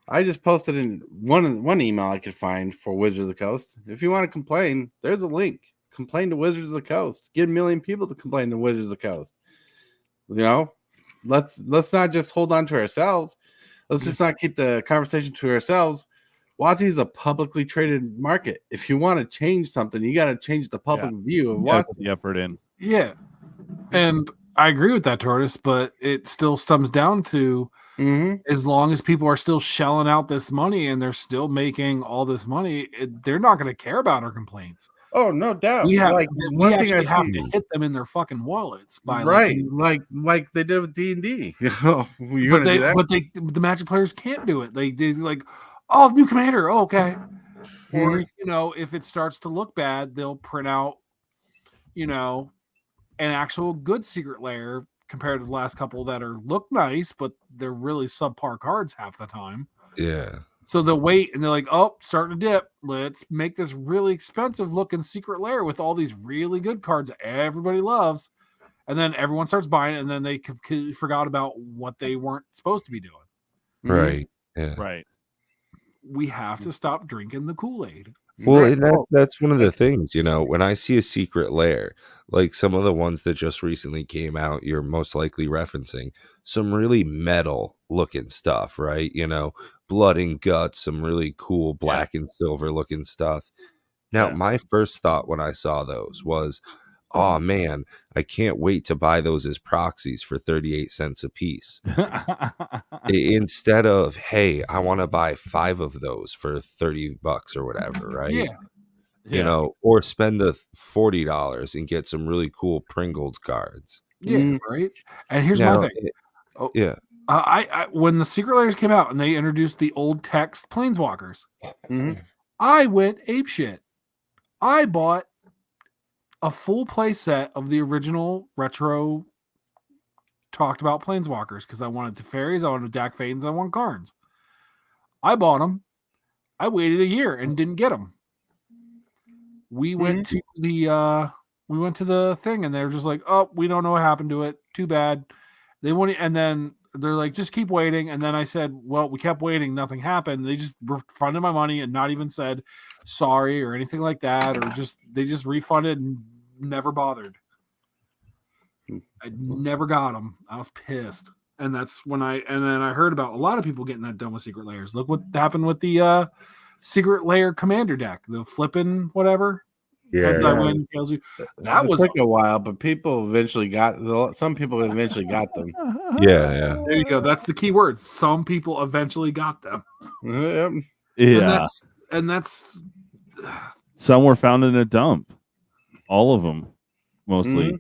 I just posted in one email I could find for Wizards of the Coast. If you want to complain, there's a link. Complain to Wizards of the Coast. Get 1 million people to complain to Wizards of the Coast. Let's not just hold on to ourselves. Let's just not keep the conversation to ourselves. WotC is a publicly traded market. If you want to change something, you got to change the public view of WotC. The effort in. Yeah, and I agree with that, Tortoise, but it still comes down to as long as people are still shelling out this money and they're still making all this money, they're not going to care about our complaints. Oh, no doubt. We have, one thing actually have to hit them in their fucking wallets by like they did with D&D. But the Magic players can't do it. They like, oh, new commander. Oh, okay. Or if it starts to look bad, they'll print out, an actual good secret lair compared to the last couple that look nice, but they're really subpar cards half the time. Yeah. So they'll wait and they're like, oh, starting to dip. Let's make this really expensive looking secret lair with all these really good cards that everybody loves. And then everyone starts buying it, and then they completely forgot about what they weren't supposed to be doing. Right. Yeah. Right. We have to stop drinking the Kool-Aid. Well, and that's one of the things, you know, when I see a secret lair, like some of the ones that just recently came out, you're most likely referencing some really metal looking stuff, right? You know, blood and guts, some really cool black and silver looking stuff. Now, my first thought when I saw those was, oh man, I can't wait to buy those as proxies for 38 cents a piece. Instead of, hey, I want to buy 5 of those for $30 or whatever, right? Yeah. You know, or spend the $40 and get some really cool Pringled cards. Yeah, right. And here's my thing. I when the secret layers came out and they introduced the old text planeswalkers, I went apeshit. I bought a full play set of the original retro talked about planeswalkers because I wanted Teferis, I wanted Dak Fadens, I wanted Karns. I bought them. I waited a year and didn't get them. We went to the thing and they were just like, oh, we don't know what happened to it. Too bad. They wanted, and then they're like, just keep waiting. And then I said, well, we kept waiting. Nothing happened. They just refunded my money and not even said sorry or anything like that. Or they just refunded and never bothered. I never got them. I was pissed. And that's when then I heard about a lot of people getting that done with secret layers. Look what happened with the secret layer commander deck, the flipping whatever. Yeah, I win, kills you. That was took a while, but people eventually some people eventually got them. Yeah. There you go. That's the key word. Some people eventually got them. Yep. Yeah. And that's some were found in a dump. All of them, mostly.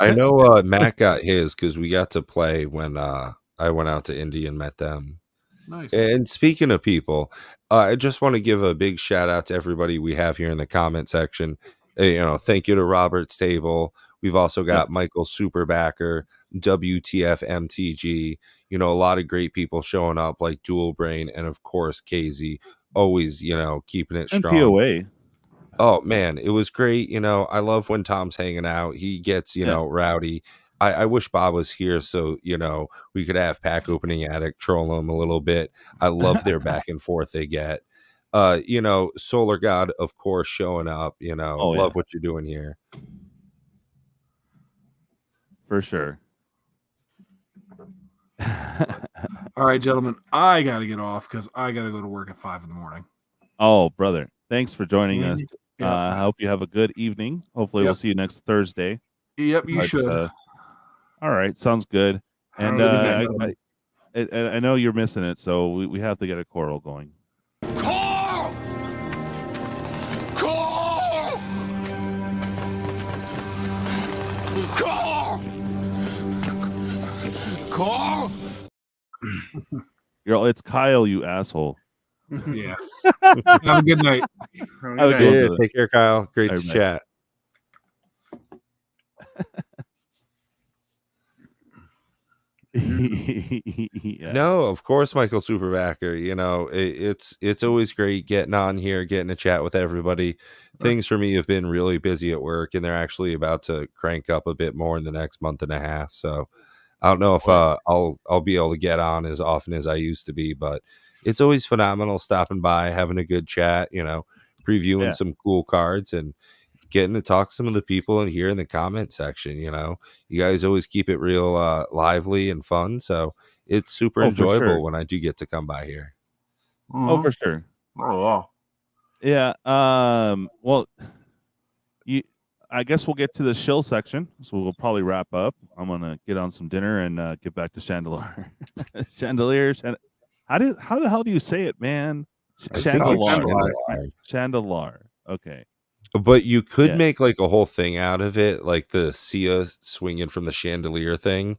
I know Matt got his because we got to play when I went out to Indy and met them. Nice. And speaking of people, I just want to give a big shout out to everybody we have here in the comment section. You know, thank you to Robert's Table. We've also got Michael Superbacker, WTF MTG. You know, a lot of great people showing up like Dual Brain, and of course KZ, always, you know, keeping it strong. And POA. Oh man, it was great. You know, I love when Tom's hanging out. He gets, you know, rowdy. I wish Bob was here so, you know, we could have Pack Opening Addict troll him a little bit. I love their back and forth they get. You know, Solar God, of course, showing up, you know, love what you're doing here. For sure. All right, gentlemen, I got to get off because I got to go to work at 5 a.m. Oh, brother. Thanks for joining us. I hope you have a good evening. Hopefully we'll see you next Thursday. Yep, you should. All right, sounds good. And I know you're missing it, so we have to get a choral going. Call! Call! Call! Call! It's Kyle, you asshole. Yeah. Have a good night. Take care, Kyle. Great to chat. No, of course, Michael Superbacker. You know, it's always great getting on here, getting to chat with everybody. Things for me have been really busy at work, and they're actually about to crank up a bit more in the next month and a half. So I don't know if I'll be able to get on as often as I used to be, but it's always phenomenal stopping by, having a good chat, you know, previewing some cool cards and getting to talk to some of the people in here in the comment section. You know, you guys always keep it real lively and fun, so it's super enjoyable when I do get to come by here. Oh, for sure. Oh, yeah. Well, I guess we'll get to the shill section, so we'll probably wrap up. I'm gonna get on some dinner and get back to Chandelier. How the hell do you say it, man? Chandelier. Okay. But you could make like a whole thing out of it, like the Sia swinging from the chandelier thing.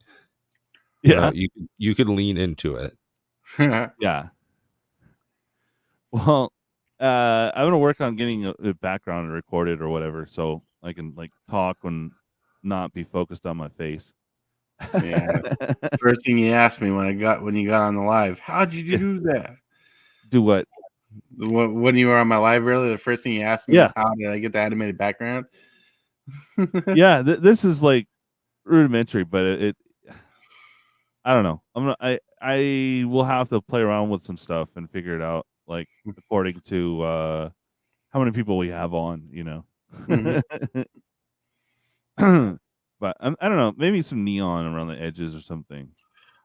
Yeah, you could lean into it. Yeah. Well, I'm gonna work on getting a background recorded or whatever, so I can like talk when not be focused on my face. Yeah. First thing you asked me when you got on the live, how did you do that? Do what? When you were on my live earlier, the first thing you asked me is how did I get the animated background? Yeah, this is like rudimentary, but it I don't know. I will have to play around with some stuff and figure it out, like according to how many people we have on, you know. But I don't know, maybe some neon around the edges or something.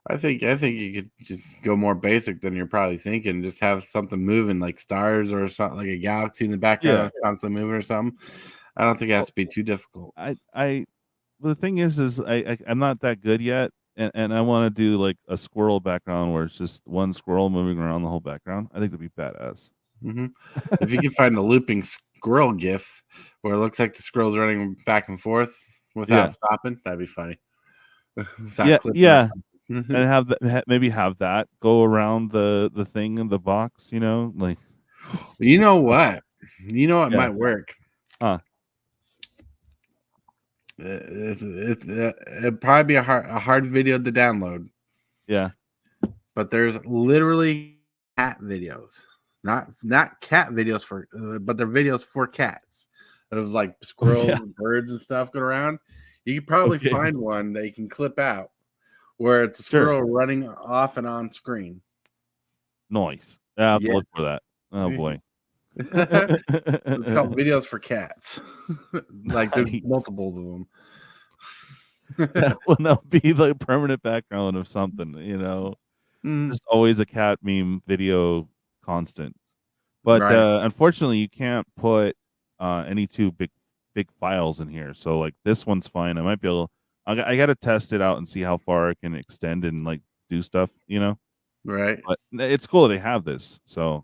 I think you could just go more basic than you're probably thinking. Just have something moving like stars or something, like a galaxy in the background that's constantly moving or something. I don't think it has to be too difficult. Well, the thing is I'm not that good yet, and I want to do like a squirrel background where it's just one squirrel moving around the whole background. I think that'd be badass. If you can find a looping squirrel gif where it looks like the squirrel's running back and forth without stopping, that'd be funny. And have that, maybe have that go around the thing in the box, you know, like. You know what might work. It'd probably be a hard video to download. Yeah, but there's literally cat videos, not cat videos but they're videos for cats of like squirrels and birds and stuff going around. You could probably find one that you can clip out where it's a squirrel running off and on screen. Nice. I have to look for that. Oh boy. It's called videos for cats. Like there's multiples of them. That will not be the permanent background of something, you know. Just always a cat meme video constant. But unfortunately you can't put any two big files in here. So like this one's fine. I might be able I got to test it out and see how far I can extend and like do stuff, you know. Right. But it's cool they have this. So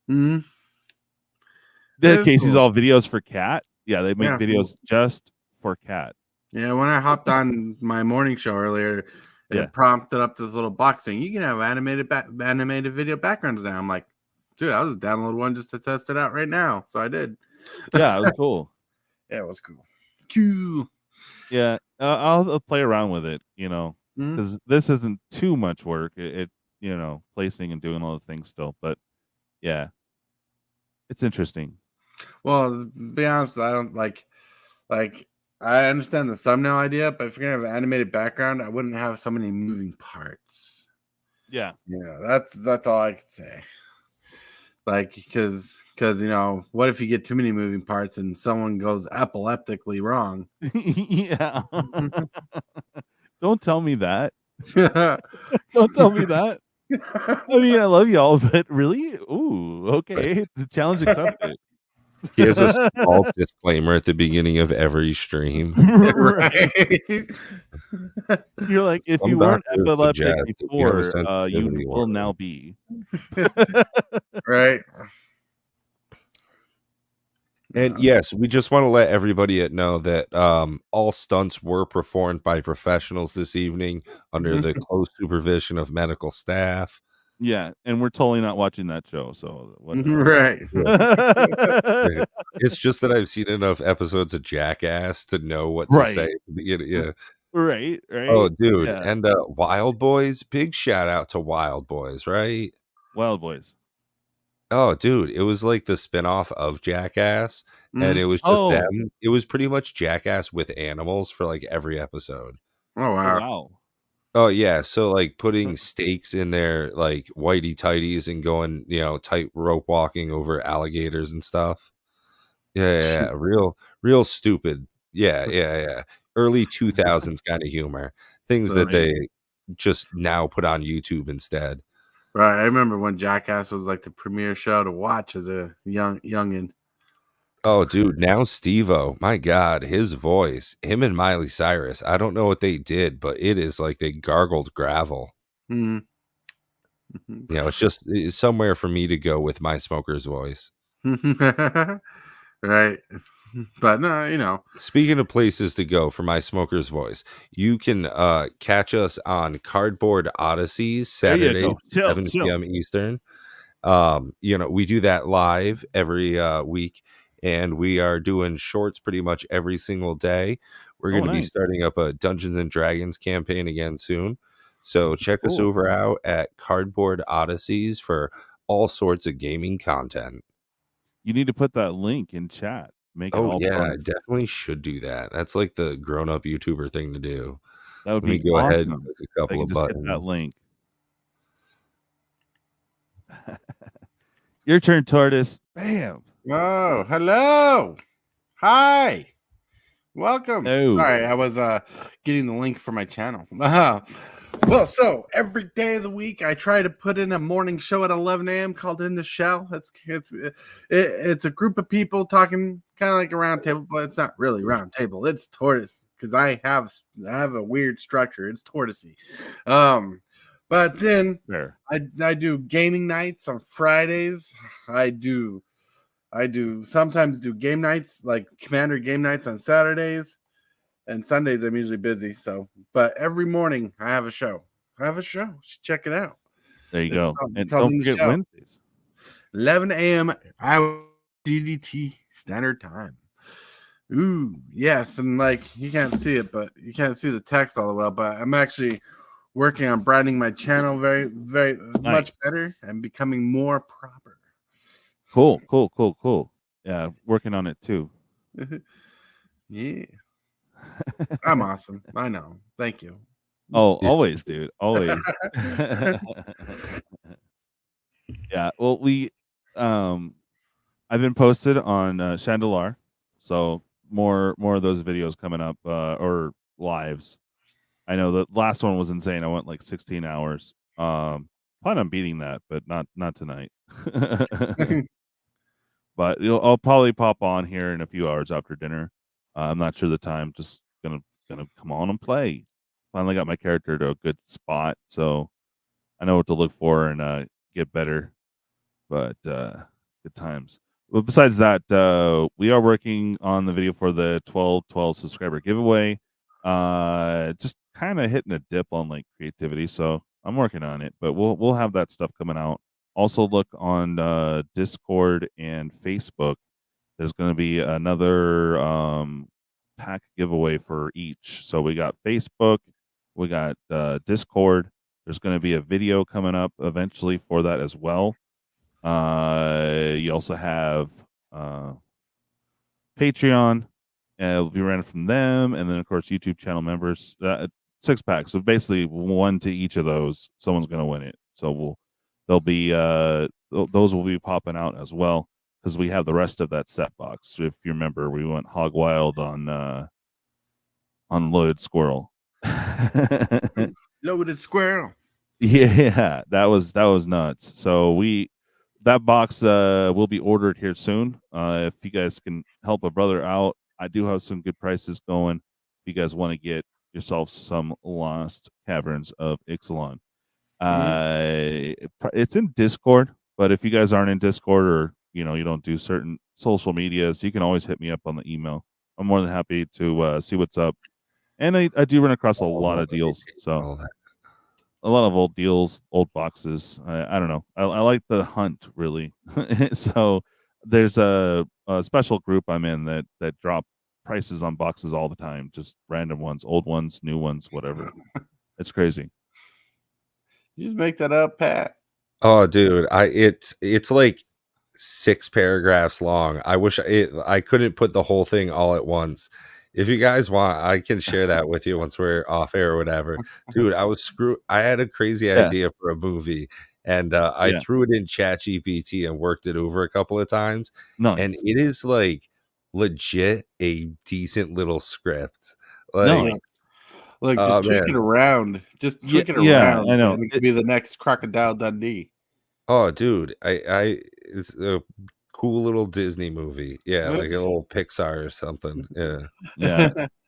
Casey's cool. all videos for cat. Yeah, they make videos just for cat. Yeah, when I hopped on my morning show earlier, it prompted up this little box saying you can have animated video backgrounds now. I'm like, dude, I'll just download one just to test it out right now. So I did. Yeah, it was cool. Yeah, it was cool. Cool. Yeah, I'll play around with it, you know, because this isn't too much work. It you know, placing and doing all the things still, but yeah, it's interesting. Well, to be honest, I don't like I understand the thumbnail idea, but if you're gonna have an animated background, I wouldn't have so many moving parts. Yeah, that's all I could say. Like, because you know, what if you get too many moving parts and someone goes epileptically wrong? Yeah. Don't tell me that. Don't tell me that. I mean, I love y'all, but really? Ooh, okay. The challenge accepted. Here's a small disclaimer at the beginning of every stream. Right. You're like, if you weren't epileptic before, you will now be. Right. And yes, we just want to let everybody know that all stunts were performed by professionals this evening under the close supervision of medical staff. Yeah, and we're totally not watching that show, so right. It's just that I've seen enough episodes of Jackass to know what to say. Yeah. Right. Oh, dude, and Wild Boys, big shout out to Wild Boys, right? Wild Boys. Oh, dude, it was like the spinoff of Jackass, and it was just them. It was pretty much Jackass with animals for like every episode. Oh wow. Wow. Oh yeah, so like putting stakes in their like whitey tighties and going, you know, tight rope walking over alligators and stuff. Yeah, real stupid. Yeah. Early 2000s kind of humor. Things that they just now put on YouTube instead. Right. I remember when Jackass was like the premier show to watch as a youngin. Oh, dude, now Steve-O, my God, his voice, him and Miley Cyrus, I don't know what they did, but it is like they gargled gravel. You know, it's somewhere for me to go with my smoker's voice. Right. But no, you know. Speaking of places to go for my smoker's voice, you can catch us on Cardboard Odysseys Saturday, 7 p.m. Eastern. You know, we do that live every week. And we are doing shorts pretty much every single day. We're going to be nice. starting up a Dungeons and Dragons campaign again soon. So check us Cool. over out at Cardboard Odysseys for all sorts of gaming content. You need to put that link in chat. Make it Oh all yeah, I fun. definitely should do that. That's like the grown-up YouTuber thing to do. That would Let me be go awesome. ahead and click a If I couple can of just hit that buttons. link. Your turn, Tortoise. Bam. Oh, hello. Hi. Welcome. Oh. Sorry, I was getting the link for my channel. Well, so every day of the week I try to put in a morning show at 11 a.m. called In the Shell. It's a group of people talking kind of like a round table, but it's not really round table. It's Tortoise because I have a weird structure. It's Tortoisey. But then There. I do gaming nights on Fridays. I sometimes do game nights, like Commander game nights on Saturdays, and Sundays I'm usually busy. So, but every morning I have a show. Check it out. There you It's go. called- And it's called don't In the forget Shell. Wednesdays. 11 a.m. DDT Standard Time. Ooh, yes, and like you can't see it, but you can't see the text all the well. But I'm actually working on branding my channel very, very much better and becoming more proper. Cool. Yeah, working on it too. Yeah. I'm awesome. I know. Thank you. Oh, always, dude. Always. Yeah. Well, I've been posted on Chandelar, so more of those videos coming up or lives. I know the last one was insane. I went like 16 hours. Plan on beating that, but not tonight. But I'll probably pop on here in a few hours after dinner. I'm not sure the time. Just gonna come on and play. Finally got my character to a good spot, so I know what to look for and get better. But good times. Well, besides that, we are working on the video for the 12 subscriber giveaway. Just kind of hitting a dip on like creativity, so I'm working on it. But we'll have that stuff coming out. Also, look on Discord and Facebook. There's going to be another pack giveaway for each. So we got Facebook, we got Discord. There's going to be a video coming up eventually for that as well. You also have Patreon. It'll be ran from them, and then of course YouTube channel members. 6 packs, so basically one to each of those. Someone's going to win it. So they'll be those will be popping out as well because we have the rest of that set box. If you remember, we went hog wild on Loaded Squirrel. Loaded Squirrel. Yeah, that was nuts. So that box will be ordered here soon. If you guys can help a brother out, I do have some good prices going. If you guys want to get yourself some Lost Caverns of Ixalan. It's in Discord, but if you guys aren't in Discord or you don't do certain social medias, you can always hit me up on the email. I'm more than happy to see what's up. And I do run across a lot of deals. So a lot of old deals, old boxes. I don't know. I like the hunt really. So there's a special group I'm in that drop prices on boxes all the time, just random ones, old ones, new ones, whatever. It's crazy. You just make that up, Pat. Oh, dude, it's like 6 paragraphs long. I wish I couldn't put the whole thing all at once. If you guys want, I can share that with you once we're off air or whatever. Dude, I had a crazy idea for a movie, and I threw it in ChatGPT and worked it over a couple of times. Nice. And it is like legit a decent little script. Nice. Look, just tweak it around. Just tweak it around. Yeah, I know. And it could be the next Crocodile Dundee. Oh, dude, it's a cool little Disney movie. Yeah, like a little Pixar or something. Yeah.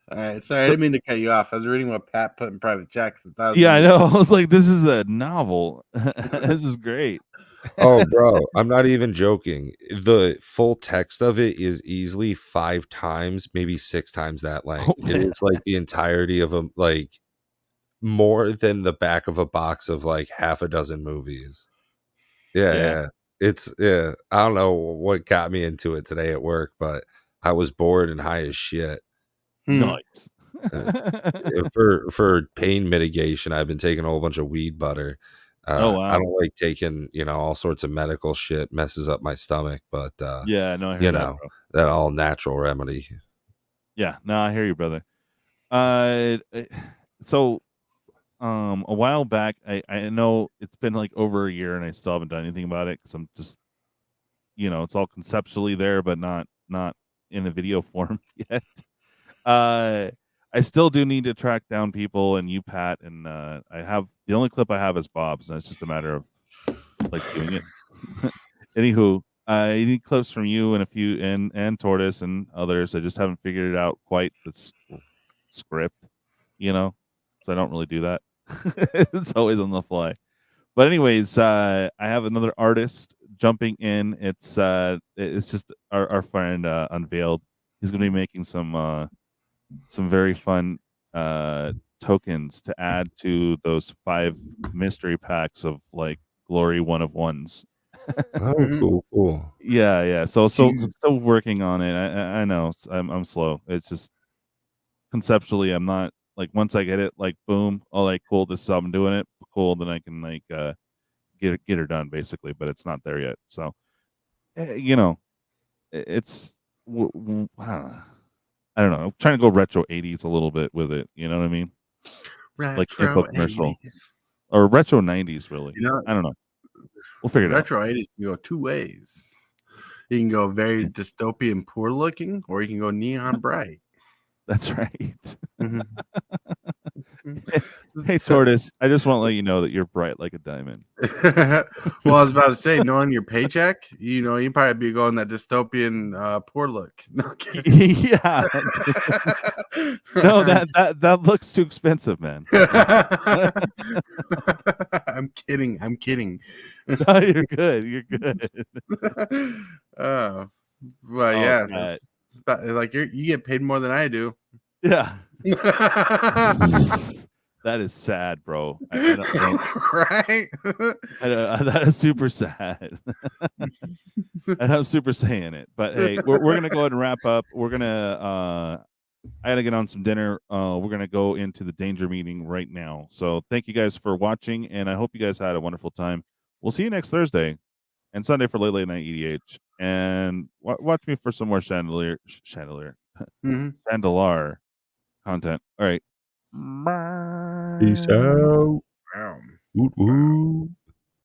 All right. Sorry, I didn't mean to cut you off. I was reading what Pat put in private checks. Yeah, I know. I was like, this is a novel. This is great. Oh, bro, I'm not even joking. The full text of it is easily 5 times, maybe 6 times that length. It is like the entirety of like more than the back of a box of like half a dozen movies. Yeah. It's I don't know what got me into it today at work, but I was bored and high as shit. Nice. For pain mitigation, I've been taking a whole bunch of weed butter. Oh I wow. don't like taking, all sorts of medical shit, messes up my stomach, but Yeah, no, I heard that, bro. that all natural remedy. Yeah, no, I hear you, brother. So a while back, I know it's been like over a year and I still haven't done anything about it because I'm just, it's all conceptually there, but not in a video form yet. I still do need to track down people and you, Pat, and I have the only clip I have is Bob's, and it's just a matter of like doing it. Anywho, I need clips from you and a few and Tortoise and others. I just haven't figured it out quite. This script, so I don't really do that. It's always on the fly. But anyways, I have another artist jumping in. It's just our friend Unveiled. He's going to be making some very fun tokens to add to those 5 mystery packs of like Glory 1 of 1s. Oh, cool. Yeah. So I'm still working on it. I know I'm slow. It's just conceptually I'm not like once I get it like boom, oh like cool, this is how I'm doing it. Cool, then I can like get her done basically, but it's not there yet. So it's I don't know. I'm trying to go retro 80s a little bit with it. You know what I mean? Like info commercial 80s. or retro 90s, really. I don't know. We'll figure it out. Retro 80s can go 2 ways. You can go very dystopian, poor looking, or you can go neon bright. That's right. Mm-hmm. Hey, Tortoise, I just want to let you know that you're bright like a diamond. Well, I was about to say, knowing your paycheck, you probably be going that dystopian poor look. Okay. Yeah. No, that looks too expensive, man. I'm kidding. No, you're good. Well, yeah. Like you get paid more than I do. Yeah. That is sad, bro. I don't, right? that is super sad. And I'm super saying it. But hey, we're gonna go ahead and wrap up. We're gonna I gotta get on some dinner. We're gonna go into the danger meeting right now. So thank you guys for watching, and I hope you guys had a wonderful time. We'll see you next Thursday and Sunday for late night EDH. And watch me for some more Chandelier Chandelar content. All right. Peace out. Wow. Woo-woo.